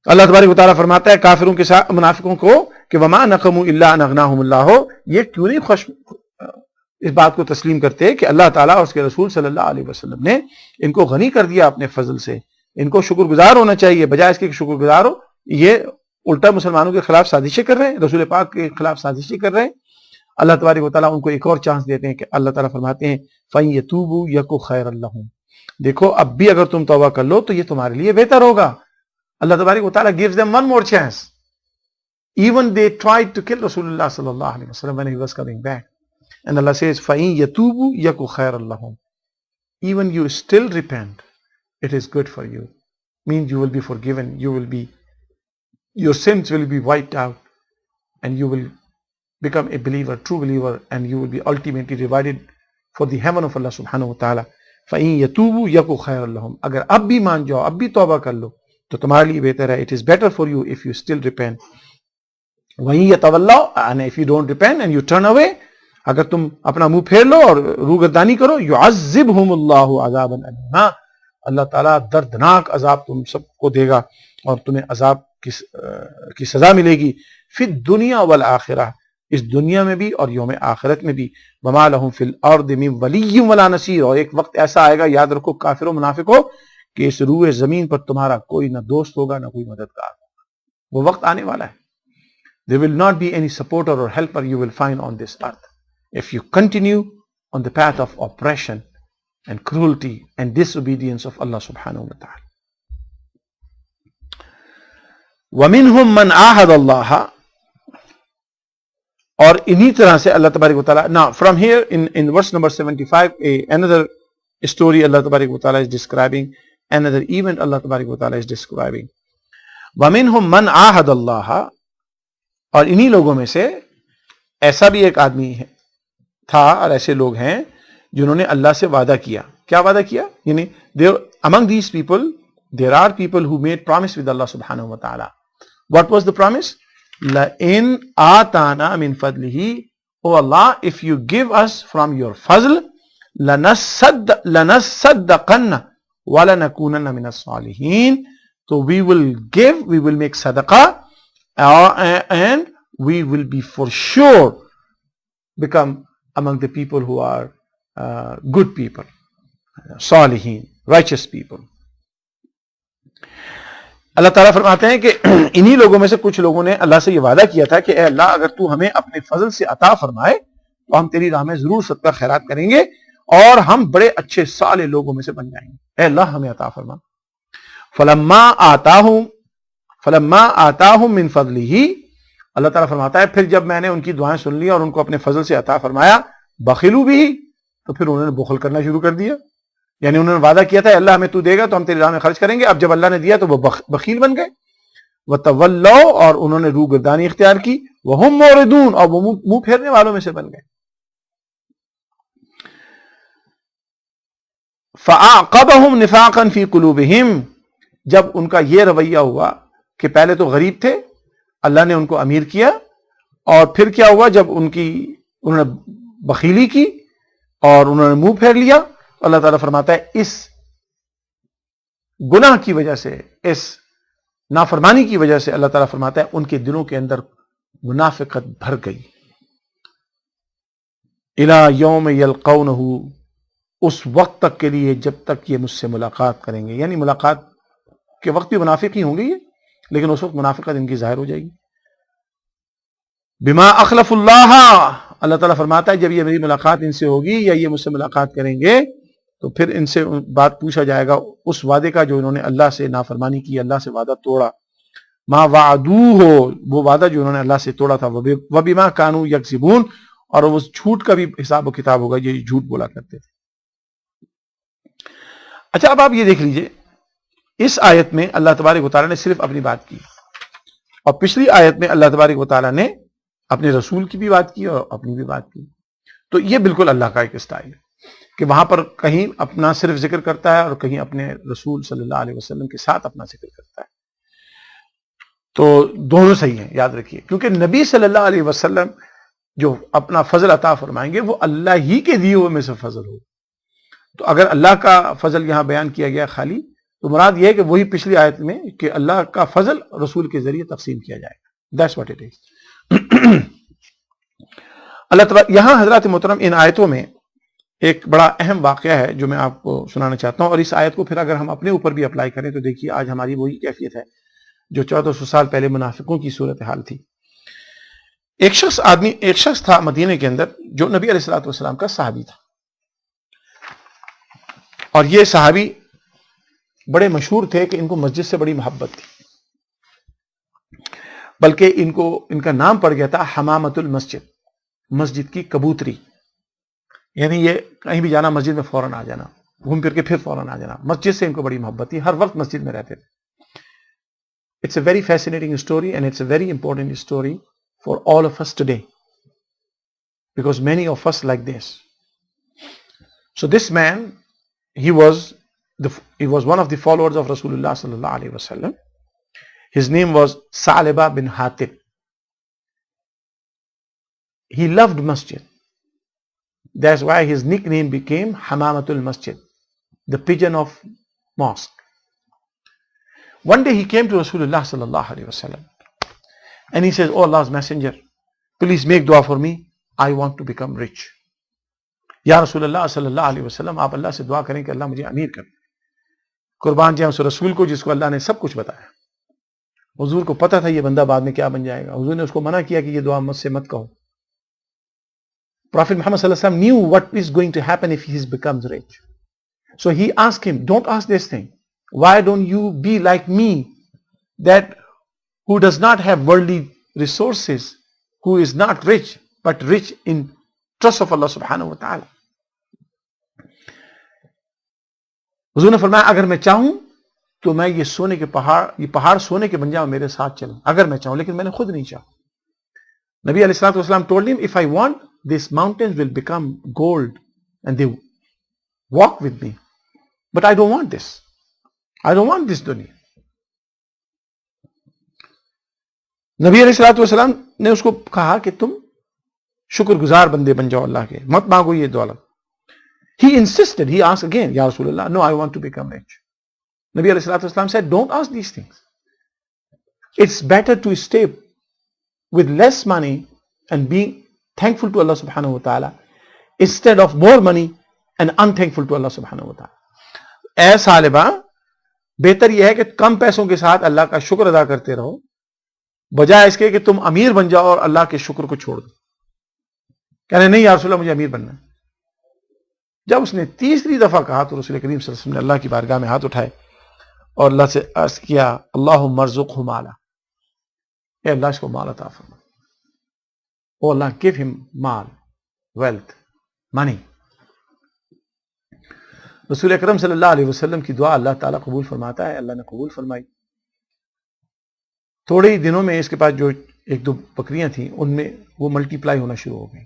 اللہ تبارک و تعالیٰ فرماتا ہے کافروں کے ساتھ منافقوں کو کہ وما نقموا الا ان اغناهم اللہ، یہ کیوں نہیں اس بات کو تسلیم کرتے کہ اللہ تعالیٰ اور اس کے رسول صلی اللہ علیہ وسلم نے ان کو غنی کر دیا اپنے فضل سے. ان کو شکر گزار ہونا چاہیے، بجائے اس کے شکر گزار ہو یہ الٹا مسلمانوں کے خلاف سازشیں کر رہے ہیں، رسول پاک کے خلاف سازشیں کر رہے ہیں. اللہ تبارک و تعالیٰ ان کو ایک اور چانس دیتے ہیں کہ اللہ تعالیٰ فرماتے ہیں فَإِن يَتُوبُوا يَكُ خَيْرًا لَّهُمْ، دیکھو اب بھی اگر تم توبہ کر لو تو یہ تمہارے لیے بہتر ہوگا. اللہ تبارک و تعالیٰ gives them one more chance. Even they tried to kill Rasulullah sallallahu alaihi wasallam when he was coming back. And Allah says, فَإِن يَتُوبُوا يَكُ خَيْرًا لَهُمْ. Even you still repent, it is good for you. Means you will be forgiven, your sins will be wiped out, and you will become a believer, true believer, and you will be ultimately rewarded for the heaven of Allah subhanahu wa ta'ala. فَإِن يَتُوبُوا يَكُ خَيْرًا لَهُمْ. اگر اب بھی مان جاؤ, اب بھی توبہ کر لو, تو تمہارے لیے بہتر ہے. It is better for you if you still repent. وَإِن يَتَوَلَّوْا, and if you don't repent and you turn away, اگر تم اپنا منہ پھیر لو اور روگردانی کرو, يُعَذِّبْهُمُ اللَّهُ عَذَابًا أَلِيمًا, اللہ تعالیٰ دردناک عذاب تم سب کو دے گا اور تمہیں عذاب کی سزا ملے گی. فی الدنیا والآخرہ, اس دنیا میں بھی اور یوم آخرت میں بھی. وما لہم فی الارض من ولی ولا نصیر, اور ایک وقت ایسا آئے گا, یاد رکھو کافر و منافقوں, کہ اس روئے زمین پر تمہارا کوئی نہ دوست ہوگا نہ کوئی مددگار ہوگا. وہ وقت آنے والا ہے. There will not be any supporter or helper you will find on this earth if you continue on the path of oppression and cruelty and disobedience of Allah subhanahu wa ta'ala. وَمِنْهُمْ مَنْ عَاهَدَ اللَّهَ, اور انہی طرح سے اللہ تبارک و تعالیٰ. Now from here in verse number 75, another story Allah تبارک و تعالیٰ is describing, another event Allah تبارک و تعالیٰ is describing. وَمِنْهُمْ مَنْ عَاهَدَ اللَّهَ, اور انہی لوگوں میں سے ایسا بھی ایک آدمی تھا, اور ایسے لوگ ہیں جنہوں نے اللہ سے وعدہ کیا. کیا وعدہ کیا؟ یعنی among these people there are people who made promise with Allah subhanahu wa ta'ala. What was the promise? لَإِنْ آتَانَا مِنْ فَضْلِهِ, oh Allah, if you give us from your fazl, لَنَصَّدَّقَنَّ وَلَنَكُونَنَّ مِنَ الصَّالِحِينَ. So we will give, we will make sadaqah, and we will be for sure become among the people who are good people, صالحین, righteous people. اللہ تعالیٰ فرماتے ہیں کہ انہی لوگوں میں سے کچھ لوگوں نے اللہ سے یہ وعدہ کیا تھا کہ اے اللہ, اگر تو ہمیں اپنے فضل سے عطا فرمائے تو ہم تیری راہ میں ضرور صدقہ خیرات کریں گے اور ہم بڑے اچھے صالح لوگوں میں سے بن جائیں گے. اے اللہ ہمیں عطا فرما. فلما آتاہم من فضلہ, اللہ تعالیٰ فرماتا ہے پھر جب میں نے ان کی دعائیں سن لی اور ان کو اپنے فضل سے عطا فرمایا, بخلوا بھی, تو پھر انہوں نے بخل کرنا شروع کر دیا. یعنی انہوں نے وعدہ کیا تھا اللہ ہمیں تو دے گا تو ہم تیری راہ میں خرچ کریں گے, اب جب اللہ نے دیا تو وہ بخیل بن گئے. وَتَوَلَّوْا, اور انہوں نے روگردانی اختیار کی. وَهُمْ مُعْرِضُونَ, اور وہ منہ پھیرنے والوں میں سے بن گئے. فَأَعْقَبَهُمْ نِفَاقًا فِي قُلُوبِهِمْ, جب ان کا یہ رویہ ہوا کہ پہلے تو غریب تھے, اللہ نے ان کو امیر کیا, اور پھر کیا ہوا جب انہوں نے بخیلی کی اور انہوں نے منہ پھیر لیا. اللہ تعالیٰ فرماتا ہے اس گناہ کی وجہ سے, اس نافرمانی کی وجہ سے اللہ تعالیٰ فرماتا ہے ان کے دلوں کے اندر منافقت بھر گئی. الی یوم یلقونہ, اس وقت تک کے لیے جب تک یہ مجھ سے ملاقات کریں گے. یعنی ملاقات کے وقت بھی منافق ہی ہوں گے یہ, لیکن اس وقت منافقت ان کی ظاہر ہو جائے گی. بما اخلف اللہ, اللہ تعالیٰ فرماتا ہے جب یہ میری ملاقات ان سے ہوگی یا یہ مجھ سے ملاقات کریں گے تو پھر ان سے بات پوچھا جائے گا اس وعدے کا جو انہوں نے اللہ سے نافرمانی کی, اللہ سے وعدہ توڑا. ما وعدوہ, وہ وعدہ جو انہوں نے اللہ سے توڑا تھا. وبما کانوا یکذبون, اور اس جھوٹ کا بھی حساب و کتاب ہوگا, یہ جھوٹ بولا کرتے تھے. اچھا, اب آپ یہ دیکھ لیجئے, اس آیت میں اللہ تبارک و تعالیٰ نے صرف اپنی بات کی, اور پچھلی آیت میں اللہ تبارک و تعالیٰ نے اپنے رسول کی بھی بات کی اور اپنی بھی بات کی. تو یہ بالکل اللہ کا ایک اسٹائل ہے کہ وہاں پر کہیں اپنا صرف ذکر کرتا ہے اور کہیں اپنے رسول صلی اللہ علیہ وسلم کے ساتھ اپنا ذکر کرتا ہے. تو دونوں صحیح ہیں, یاد رکھیے, کیونکہ نبی صلی اللہ علیہ وسلم جو اپنا فضل عطا فرمائیں گے وہ اللہ ہی کے دیے ہوئے میں سے فضل ہو. تو اگر اللہ کا فضل یہاں بیان کیا گیا خالی, تو مراد یہ ہے کہ وہی پچھلی آیت میں کہ اللہ کا فضل رسول کے ذریعے تقسیم کیا جائے گا. That's what it is. اللہ تعالیٰ یہاں حضرات محترم ان آیتوں میں ایک بڑا اہم واقعہ ہے جو میں آپ کو سنانا چاہتا ہوں, اور اس آیت کو پھر اگر ہم اپنے اوپر بھی اپلائی کریں تو دیکھیے آج ہماری وہی کیفیت ہے جو 1400 سال پہلے منافقوں کی صورتحال تھی. ایک شخص تھا مدینے کے اندر جو نبی علیہ الصلوۃ والسلام کا صحابی تھا, اور یہ صحابی بڑے مشہور تھے کہ ان کو مسجد سے بڑی محبت تھی, بلکہ ان کا نام پڑ گیا تھا حمامۃ المسجد, مسجد کی کبوتری. یعنی یہ کہیں بھی جانا مسجد میں فوراً آ جانا, گھوم پھر کے پھر فوراً آ جانا. مسجد سے ان کو بڑی محبت تھی, ہر وقت مسجد میں رہتے تھے. It's a very fascinating story and it's a very important story for all of us today because many of us like this. So this man, he was one of the followers of Rasulullah sallallahu alaihi wasallam. His name was Sa'laba bin Hatib. He loved masjid. That's why his nickname became Hamamatul Masjid, the pigeon of mosque. One day he came to Rasulullah sallallahu alaihi wasallam and he says, "Oh Allah's messenger, please make dua for me. I want to become rich." یا رسول اللہ صلی اللہ علیہ وسلم, آپ اللہ سے دعا کریں کہ اللہ مجھے امیر کر. قربان جائیں اس رسول کو جس کو اللہ نے سب کچھ بتایا. حضور کو پتا تھا یہ بندہ بعد میں کیا بن جائے گا. حضور نے اس کو منع کیا کہ یہ دعا مجھ سے مت کہو. Prophet Muhammad sallallahu alaihi wasallam knew what is going to happen if he becomes rich. So he asked him, don't ask this thing. Why don't you be like me, that who does not have worldly resources, who is not rich, but rich in trust of Allah subhanahu wa ta'ala. حضور نے فرمایا اگر میں چاہوں تو میں یہ سونے کے پہاڑ سونے کے بن جاؤں, میرے ساتھ چلوں اگر میں چاہوں, لیکن میں نے خود نہیں چاہا. نبی علیہ الصلوۃ والسلام told him, if I want, these mountains will become gold and they walk with me. But I don't want this. I don't want this dunya. نبی علیہ الصلوۃ والسلام نے اس کو کہا کہ تم شکر گزار بندے بن جاؤ اللہ کے, مت مانگو یہ دولت. He insisted, he asked again, Ya Rasulullah, no, I want to become rich. Nabi alayhi salatu wasalam said, don't ask these things. It's better to stay with less money and be thankful to Allah subhanahu wa ta'ala instead of more money and unthankful to Allah subhanahu wa ta'ala. اے صالبہ, بہتر یہ ہے کہ کم پیسوں کے ساتھ اللہ کا شکر ادا کرتے رہو بجائے اس کے کہ تم امیر بن جاؤ اور اللہ کے شکر کو چھوڑ دو. کہنے نہیں یا رسول اللہ مجھے امیر بننا ہے. جب اس نے تیسری دفعہ کہا تو رسول کریم صلی اللہ علیہ وسلم نے اللہ کی بارگاہ میں ہاتھ اٹھائے اور اللہ سے عرض کیا, اللہم ارزقہ مالا, اے اللہ اس کو مال عطا فرما. او اللہ give him مال, wealth, money. رسول اکرم صلی اللہ علیہ وسلم کی دعا اللہ تعالیٰ قبول فرماتا ہے. اللہ نے قبول فرمائی. تھوڑے ہی دنوں میں اس کے پاس جو ایک دو بکریاں تھیں ان میں وہ ملٹی پلائی ہونا شروع ہو گئی.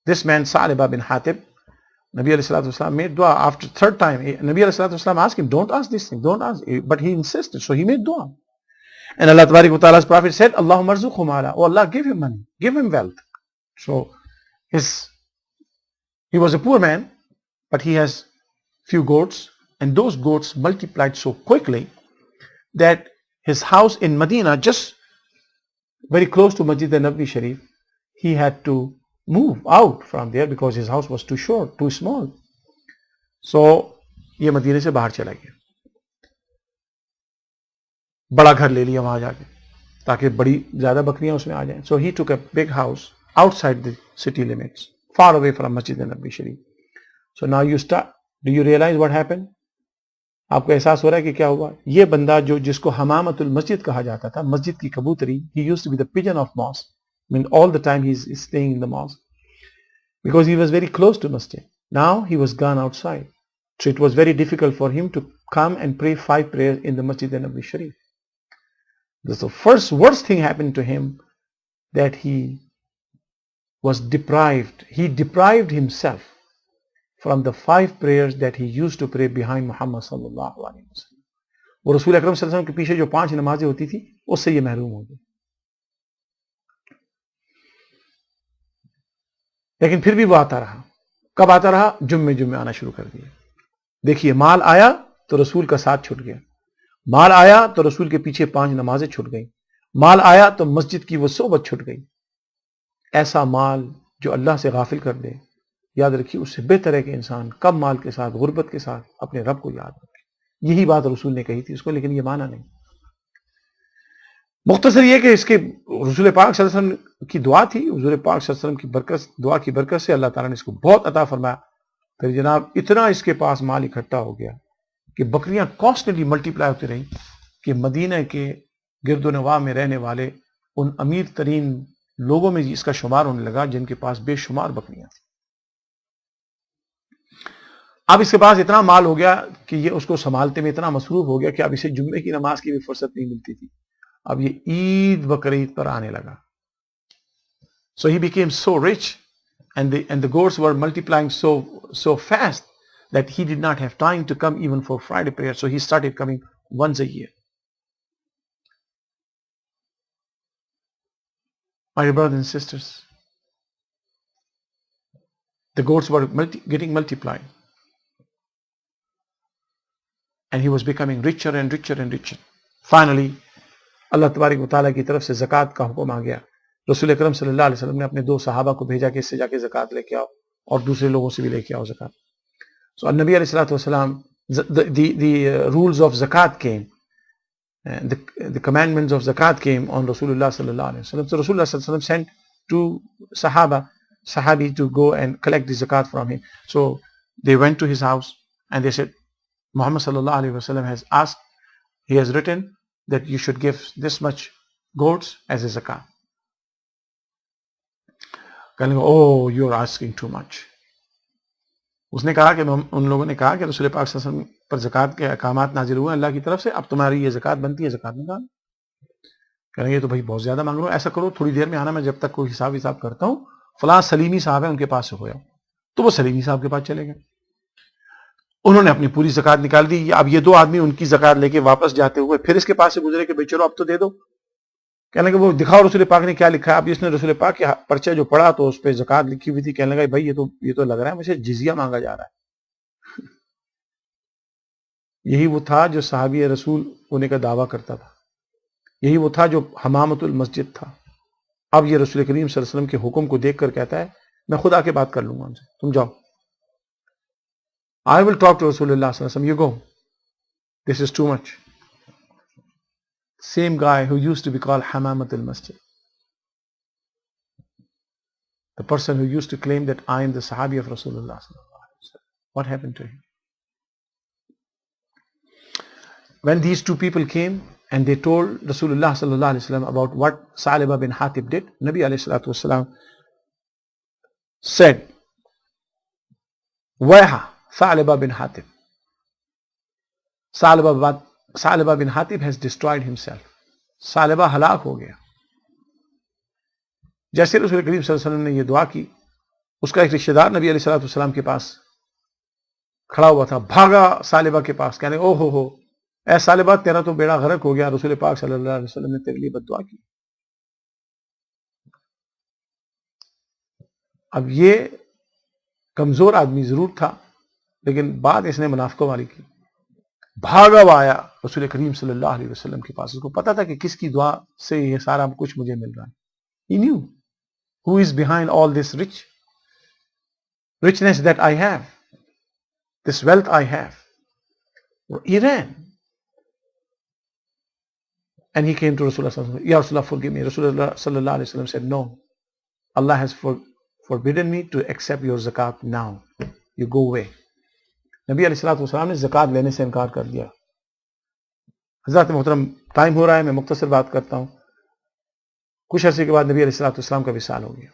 This man Sa'laba bin Hatib, Nabi alayhi salatu wasalam made dua. After third time, Nabi alayhi salatu wasalam asked him, don't ask this thing, don't ask. But he insisted, so he made dua. And Allah tabarak wa ta'ala's prophet said, Allahumma arzuqhu mala. Oh Allah, give him money, give him wealth. So he was a poor man, but he has few goats, and those goats multiplied so quickly that his house in Medina, just very close to Masjid al-Nabawi Sharif, he had to move out from there because his house was too short, too small. So یہ مدینے سے باہر چلا گیا, بڑا گھر لے لیا وہاں جا کے تاکہ بڑی زیادہ بکریاں اس میں آ جائیں. So he took a big house outside the city limits, far away from Masjid al-Nabawi Sharif. So now do you realize what happened? آپ کو احساس ہو رہا ہے کہ کیا ہوا. یہ بندہ جس کو حمامت المسجد کہا جاتا تھا, مسجد کی کبوتری, he used to be the pigeon of mosque. I mean, all the time he's staying in the mosque because he was very close to masjid. Now he was gone outside, so it was very difficult for him to come and pray 5 prayers in the Masjid al-Nabawi Sharif. That's the worst thing happened to him, that he was deprived. He deprived himself from the 5 prayers that he used to pray behind Muhammad sallallahu alaihi wasallam. وہ رسول اکرم صلی اللہ علیہ وسلم کے پیچھے جو 5 نمازیں ہوتی تھی اس سے یہ محروم ہو گئے. لیکن پھر بھی وہ آتا رہا. کب آتا رہا؟ جمعے آنا شروع کر دیا. دیکھیے, مال آیا تو رسول کا ساتھ چھوٹ گیا, مال آیا تو رسول کے پیچھے 5 نمازیں چھوٹ گئی, مال آیا تو مسجد کی وہ صحبت چھوٹ گئی. ایسا مال جو اللہ سے غافل کر دے, یاد رکھیے اس سے بہتر ہے کہ انسان کم مال کے ساتھ, غربت کے ساتھ اپنے رب کو یاد رکھے. یہی بات رسول نے کہی تھی اس کو, لیکن یہ مانا نہیں. مختصر یہ کہ اس کے رسول پاک صلی اللہ علیہ وسلم کی دعا تھی, حضور پاک صلی اللہ علیہ وسلم کی برکت, دعا کی برکت سے اللہ تعالیٰ نے اس کو بہت عطا فرمایا. پھر جناب اتنا اس کے پاس مال اکٹھا ہو گیا کہ بکریاں کانسٹنٹلی ملٹی پلائی ہوتی رہیں کہ مدینہ کے گرد و نواح میں رہنے والے ان امیر ترین لوگوں میں اس کا شمار ہونے لگا جن کے پاس بے شمار بکریاں تھیں. اب اس کے پاس اتنا مال ہو گیا کہ یہ اس کو سنبھالتے میں اتنا مصروف ہو گیا کہ اب اسے جمعے کی نماز کی بھی فرصت نہیں ملتی تھی. اب یہ عید بقرعید پر آنے لگا. So he became so rich and the goats were multiplying so fast that he did not have time to come even for Friday prayer. So he started coming once a year. My dear brothers and sisters, the goats were getting multiplied. And he was becoming richer and richer and richer. Finally, اللہ تبارک و تعالیٰ کی طرف سے زکوٰۃ کا حکم آ گیا. رسول اکرم صلی اللہ علیہ وسلم نے اپنے 2 صحابہ کو بھیجا کہ اس سے جا کے زکوٰۃ لے کے آؤ اور دوسرے لوگوں سے بھی لے کے آؤ زکوٰۃ. So النبی علیہ الصلوۃ والسلام, the rules of zakat came, and the commandments of zakat came on Rasulullah sallallahu alaihi wasallam. So Rasulullah sallallahu alaihi wasallam sent 2 sahabi to go and collect the zakat from him. So they went to his house and they said, Muhammad sallallahu alaihi wasallam has asked, he has written that you should give this much goats as a zakat. کہنے لگا, oh, you are asking too much. اس نے کہا کہ ان لوگوں نے کہا کہ رسول پاک صلی اللہ علیہ وسلم پر زکوٰۃ کے احکامات نازل ہوئے اللہ کی طرف سے, اب تمہاری یہ زکوٰۃ بنتی ہے, زکوٰۃ نکالو. کہیں گے تو بھائی بہت زیادہ مانگ رہا ہوں, ایسا کرو تھوڑی دیر میں آنا, میں جب تک کوئی حساب کرتا ہوں, فلاں سلیمی صاحب ہے ان کے پاس سے ہو جاؤ. تو وہ سلیمی صاحب کے پاس چلے گئے, انہوں نے اپنی پوری زکوٰۃ نکال دی. اب یہ 2 آدمی ان کی زکوٰۃ لے کے واپس جاتے ہوئے پھر اس کے پاس سے گزرے کہ بھائی چلو اب تو دے دو. کہنے لگے وہ دکھاؤ رسول پاک نے کیا لکھا ہے. اب اس نے رسول پاک کے پرچہ جو پڑھا تو اس پہ زکوٰۃ لکھی ہوئی تھی. کہنے لگا بھائی یہ تو لگ رہا ہے مجھے جزیہ مانگا جا رہا ہے. یہی وہ تھا جو صحابی رسول ہونے کا دعویٰ کرتا تھا, یہی وہ تھا جو حمامت المسجد تھا. اب یہ رسول کریم صلی اللہ علیہ وسلم کے حکم کو دیکھ کر کہتا ہے میں خود آ کے بات کر لوں گا ان سے, تم جاؤ. I will talk to Rasulullah sallallahu alaihi wasallam. You go. This is too much. Same guy who used to be called Hamamat al-Masjid. The person who used to claim that I am the Sahabi of Rasulullah sallallahu alaihi wasallam. What happened to him? When these 2 people came and they told Rasulullah sallallahu alaihi wasallam about what Salaba bin Hatib did, Nabi alayhi salatu wasalam said, Waiha Salaba bin Hatib. Salaba bin Hatib has destroyed himself. Salaba ہلاک ہو گیا. جیسے رسول کریم صلی اللہ علیہ وسلم نے یہ دعا کی, اس کا ایک رشتہ دار نبی علیہ الصلوۃ والسلام کے پاس کھڑا ہوا تھا, بھاگا سالبہ کے پاس, کہنے او ہو اے سالبہ تیرا تو بیڑا غرق ہو گیا, رسول پاک صلی اللہ علیہ وسلم نے تیرے لیے بد دعا کی. اب یہ کمزور آدمی ضرور تھا لیکن بات اس نے منافقوں والی کی. بھاگا ہوا آیا رسول کریم صلی اللہ علیہ وسلم کے پاس. اس کو پتا تھا کہ کس کی دعا سے یہ سارا کچھ مجھے مل رہا ہے. He knew who is behind all this richness that I have, this wealth I have. He ran and he came to Rasulullah sallallahu alaihi wasallam. Ya Rasulullah, forgive me. Rasulullah sallallahu alaihi wasallam said, no, Allah has forbidden me to accept your zakat now. You go away. نبی علیہ الصلوۃ والسلام نے زکوٰۃ لینے سے انکار کر دیا. حضرات محترم, ٹائم ہو رہا ہے, میں مختصر بات کرتا ہوں. کچھ عرصے کے بعد نبی علیہ الصلوۃ والسلام کا وصال ہو گیا.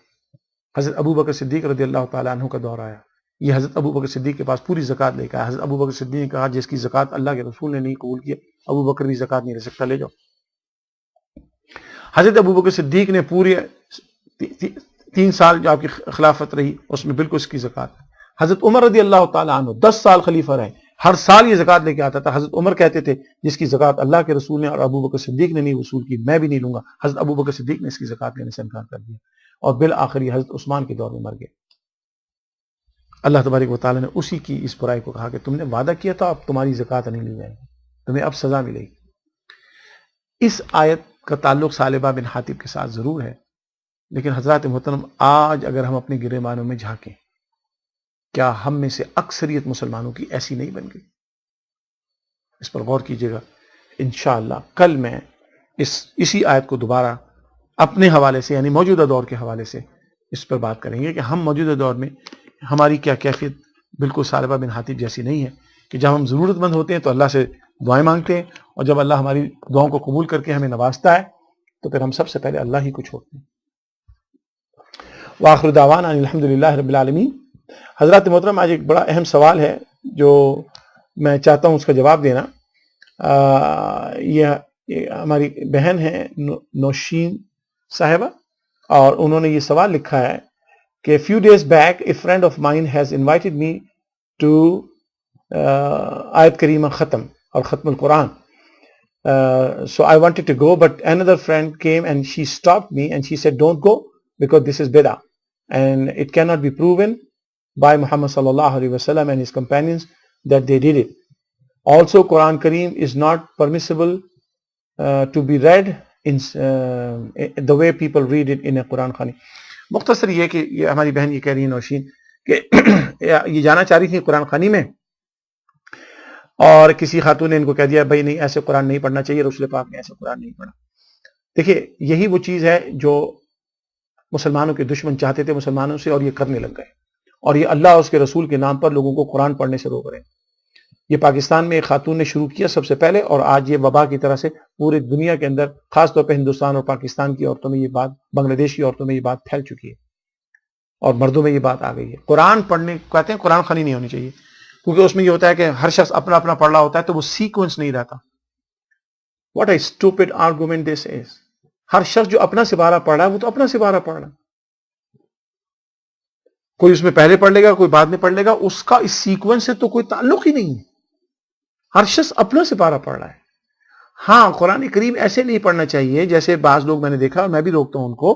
حضرت ابو بکر صدیق رضی اللہ تعالیٰ عنہ کا دور آیا. یہ حضرت ابو بکر صدیق کے پاس پوری زکوٰۃ لے کے آیا. حضرت ابو بکر صدیق نے کہا جس کی زکوٰۃ اللہ کے رسول نے نہیں قبول کیا, ابو بکر بھی زکوٰۃ نہیں لے سکتا, لے جاؤ. حضرت ابو بکر صدیق نے پورے 3 سال جو آپ کی خلافت رہی اس میں بالکل اس کی زکوٰۃ. حضرت عمر رضی اللہ تعالیٰ عنہ 10 سال خلیفہ رہے, ہر سال یہ زکوٰۃ لے کے آتا تھا. حضرت عمر کہتے تھے جس کی زکوٰۃ اللہ کے رسول نے اور ابو بکر صدیق نے نہیں وصول کی میں بھی نہیں لوں گا. حضرت ابو بکر صدیق نے اس کی زکوٰۃ لینے سے انکار کر دیا اور بالآخر یہ حضرت عثمان کے دور میں مر گئے. اللہ تبارک و تعالیٰ نے اسی کی اس برائی کو کہا کہ تم نے وعدہ کیا تھا, اب تمہاری زکوٰۃ نہیں لی جائے گی, تمہیں اب سزا ملے گی. اس آیت کا تعلق سالبہ بن حاتب کے ساتھ ضرور ہے, لیکن حضرات محترم آج اگر ہم اپنے گریبانوں میں جھانکیں, کیا ہم میں سے اکثریت مسلمانوں کی ایسی نہیں بن گئی؟ اس پر غور کیجئے گا. انشاءاللہ کل میں اسی آیت کو دوبارہ اپنے حوالے سے یعنی موجودہ دور کے حوالے سے اس پر بات کریں گے کہ ہم موجودہ دور میں ہماری کیا کیفیت بالکل سالبہ بن حاتب جیسی نہیں ہے کہ جب ہم ضرورت مند ہوتے ہیں تو اللہ سے دعائیں مانگتے ہیں, اور جب اللہ ہماری دعاؤں کو قبول کر کے ہمیں نوازتا ہے تو پھر ہم سب سے پہلے اللہ ہی کو چھوڑتے ہیں. وآخر دعوانا الحمدللہ رب العالمین. حضرات محترم, آج ایک بڑا اہم سوال ہے جو میں چاہتا ہوں اس کا جواب دینا. یہ ہماری بہن ہے نوشین صاحبہ, اور انہوں نے یہ سوال لکھا ہے کہ few days back a friend of mine has invited me to آیت کریمہ ختم اور ختم القرآن. So I wanted to go, but another friend came and she stopped me and she said, don't go because this is bid'ah and it cannot be proven by Muhammad sallallahu alaihi wasallam and his companions that they did it. Also, Quran Kareem is not permissible to be read in the way people read it in a Quran Khani. مختصر یہ کہ یہ ہماری بہن یہ کہہ رہی ہے نوشین کہ یہ جانا چاہ رہی تھی قرآن خوانی میں, اور کسی خاتون نے ان کو کہہ دیا بھائی نہیں ایسے قرآن نہیں پڑھنا چاہیے, رسول پاک نے ایسے قرآن نہیں پڑھا. دیکھیے یہی وہ چیز ہے جو مسلمانوں کے دشمن چاہتے تھے مسلمانوں سے, اور یہ کرنے لگ گئے, اور یہ اللہ اور اس کے رسول کے نام پر لوگوں کو قرآن پڑھنے سے روک رہے ہیں. یہ پاکستان میں ایک خاتون نے شروع کیا سب سے پہلے, اور آج یہ وبا کی طرح سے پورے دنیا کے اندر خاص طور پہ ہندوستان اور پاکستان کی عورتوں میں یہ بات, بنگلہ دیش کی عورتوں میں یہ بات پھیل چکی ہے, اور مردوں میں یہ بات آ گئی ہے. قرآن پڑھنے کہتے ہیں قرآن خوانی نہیں ہونی چاہیے, کیونکہ اس میں یہ ہوتا ہے کہ ہر شخص اپنا اپنا پڑھ رہا ہوتا ہے تو وہ سیکوینس نہیں رہتا. واٹ اے اسٹوپڈ آرگومنٹ دس از. ہر شخص جو اپنا سپارہ پڑھ رہا ہے وہ تو اپنا سپارہ پڑھ رہا ہے, کوئی اس میں پہلے پڑھ لے گا کوئی بعد میں پڑھ لے گا, اس کا اس سیکوینس سے تو کوئی تعلق ہی نہیں ہے. ہر شخص اپنا سپارہ پڑھ رہا ہے. ہاں قرآن کریم ایسے نہیں پڑھنا چاہیے جیسے بعض لوگ میں نے دیکھا, اور میں بھی روکتا ہوں ان کو,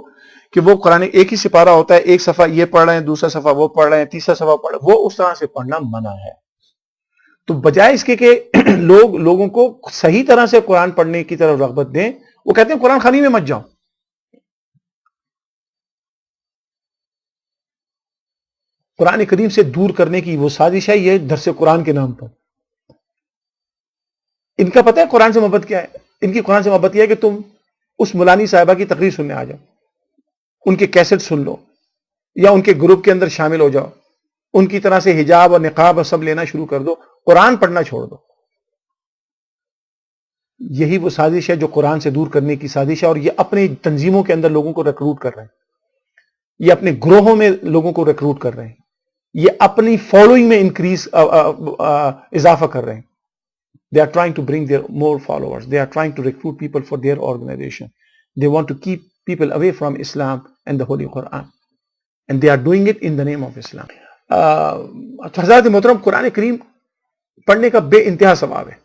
کہ وہ قرآن ایک ہی سپارہ ہوتا ہے, ایک صفحہ یہ پڑھ رہے ہیں, دوسرا صفحہ وہ پڑھ رہے ہیں, تیسرا صفحہ پڑھ رہے ہیں, وہ اس طرح سے پڑھنا منع ہے. تو بجائے اس کے کہ لوگوں کو صحیح طرح سے قرآن پڑھنے کی طرف رغبت دیں, وہ کہتے ہیں قرآن خوانی میں مت جاؤ. قرآن کریم سے دور کرنے کی وہ سازش ہے یہ درس قرآن کے نام پر. ان کا پتہ ہے قرآن سے محبت کیا ہے؟ ان کی قرآن سے محبت یہ ہے کہ تم اس مولانی صاحبہ کی تقریر سننے آ جاؤ, ان کے کیسٹ سن لو, یا ان کے گروپ کے اندر شامل ہو جاؤ, ان کی طرح سے حجاب اور نقاب اور سب لینا شروع کر دو, قرآن پڑھنا چھوڑ دو. یہی وہ سازش ہے جو قرآن سے دور کرنے کی سازش ہے, اور یہ اپنی تنظیموں کے اندر لوگوں کو ریکروٹ کر رہے ہیں, یہ اپنے گروہوں میں لوگوں کو ریکروٹ کر رہے ہیں, یہ اپنی فالوئنگ میں اضافہ کر رہے ہیں. They are trying to bring their more followers. They are trying to recruit people for their organization. They want to keep people away from Islam and the Holy Quran. And they are doing it in the name of Islam. حضرات محترم, قرآن کریم پڑھنے کا بے انتہا ثواب ہے,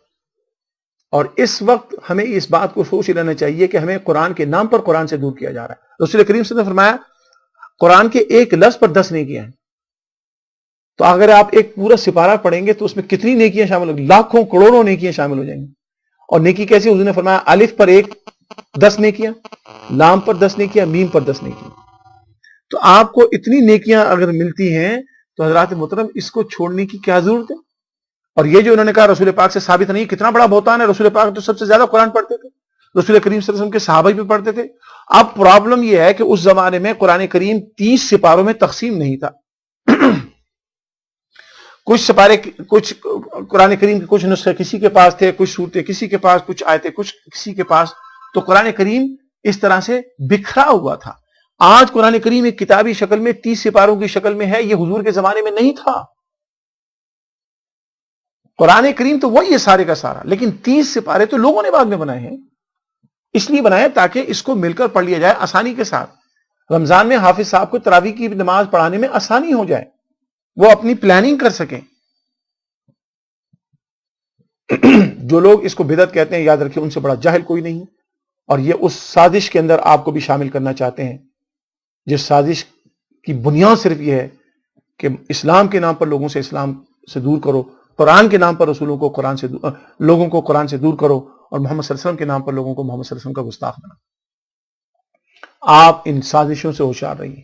اور اس وقت ہمیں اس بات کو سوچ لینا چاہیے کہ ہمیں قرآن کے نام پر قرآن سے دور کیا جا رہا ہے. رسول کریم صلی اللہ علیہ وسلم نے فرمایا قرآن کے ایک لفظ پر 10 نیکیاں ہیں. تو اگر آپ ایک پورا سپارہ پڑھیں گے تو اس میں کتنی نیکیاں شامل ہوں گی؟ لاکھوں کروڑوں نیکیاں شامل ہو جائیں گی. اور نیکی کیسی؟ حضور نے فرمایا الف پر 10 نیکیاں, لام پر 10 نیکیاں, میم پر 10 نیکیاں. تو آپ کو اتنی نیکیاں اگر ملتی ہیں تو حضرات محترم اس کو چھوڑنے کی کیا ضرورت ہے؟ اور یہ جو انہوں نے کہا رسول پاک سے ثابت نہیں, کتنا بڑا بہتان ہے. رسول پاک تو سب سے زیادہ قرآن پڑھتے تھے, رسول کریم صلی اللہ علیہ وسلم کے صحابہ بھی پڑھتے تھے. اب پرابلم یہ ہے کہ اس زمانے میں قرآن کریم 30 سپاروں میں تقسیم نہیں تھا. کچھ سپارے, کچھ قرآن کریم کے کچھ نسخے کسی کے پاس تھے, کچھ صورتیں کسی کے پاس, کچھ آیتیں کچھ کسی کے پاس. تو قرآن کریم اس طرح سے بکھرا ہوا تھا. آج قرآن کریم ایک کتابی شکل میں 30 سپاروں کی شکل میں ہے, یہ حضور کے زمانے میں نہیں تھا. قرآن کریم تو وہی ہے سارے کا سارا, لیکن 30 سپارے تو لوگوں نے بعد میں بنائے ہیں. اس لیے بنائے تاکہ اس کو مل کر پڑھ لیا جائے آسانی کے ساتھ. رمضان میں حافظ صاحب کو تراویح کی نماز پڑھانے میں آسانی ہو جائے, وہ اپنی پلاننگ کر سکیں. جو لوگ اس کو بدعت کہتے ہیں, یاد رکھیں ان سے بڑا جاہل کوئی نہیں, اور یہ اس سازش کے اندر آپ کو بھی شامل کرنا چاہتے ہیں جس سازش کی بنیاد صرف یہ ہے کہ اسلام کے نام پر لوگوں سے اسلام سے دور کرو, قرآن کے نام پر رسولوں کو قرآن سے لوگوں کو قرآن سے دور کرو, اور محمد صلی اللہ علیہ وسلم کے نام پر لوگوں کو محمد صلی اللہ علیہ وسلم کا گستاخ بنا. آپ ان سازشوں سے ہوشیار رہیے.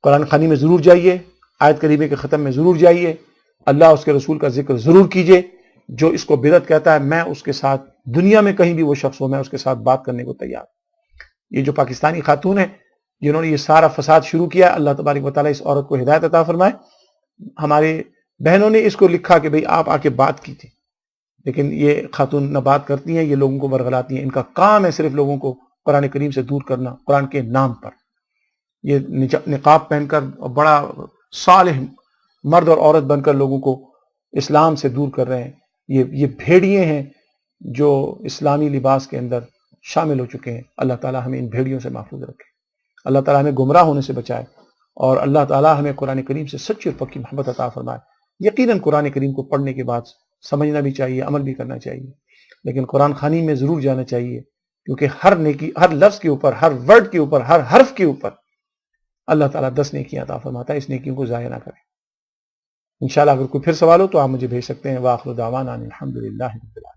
قرآن خوانی میں ضرور جائیے, آیت کریمہ کے ختم میں ضرور جائیے, اللہ اس کے رسول کا ذکر ضرور کیجئے. جو اس کو بدعت کہتا ہے میں اس کے ساتھ دنیا میں کہیں بھی وہ شخص ہو, میں اس کے ساتھ بات کرنے کو تیار. یہ جو پاکستانی خاتون ہے جنہوں نے یہ سارا فساد شروع کیا, اللہ تبارک و تعالیٰ اس عورت کو ہدایت عطا فرمائے. ہمارے بہنوں نے اس کو لکھا کہ بھئی آپ آ کے بات کی تھی, لیکن یہ خاتون نہ بات کرتی ہیں, یہ لوگوں کو ورغلاتی ہیں. ان کا کام ہے صرف لوگوں کو قرآن کریم سے دور کرنا قرآن کے نام پر. یہ نقاب پہن کر بڑا صالح مرد اور عورت بن کر لوگوں کو اسلام سے دور کر رہے ہیں. یہ بھیڑیے ہیں جو اسلامی لباس کے اندر شامل ہو چکے ہیں. اللہ تعالیٰ ہمیں ان بھیڑیوں سے محفوظ رکھے. اللہ تعالیٰ ہمیں گمراہ ہونے سے بچائے اور اللہ تعالیٰ ہمیں قرآن کریم سے سچی اور پکی محبت عطا فرمائے. یقیناً قرآن کریم کو پڑھنے کے بعد سمجھنا بھی چاہیے، عمل بھی کرنا چاہیے، لیکن قرآن خوانی میں ضرور جانا چاہیے، کیونکہ ہر نیکی، ہر لفظ کے اوپر، ہر ورڈ کے اوپر، ہر حرف کے اوپر اللہ تعالیٰ 10 نیکیاں عطا فرماتا ہے. اس نیکیوں کو ضائع نہ کریں. انشاءاللہ اگر کوئی پھر سوال ہو تو آپ مجھے بھیج سکتے ہیں. وآخر دعوانا الحمدللہ رب العالمین.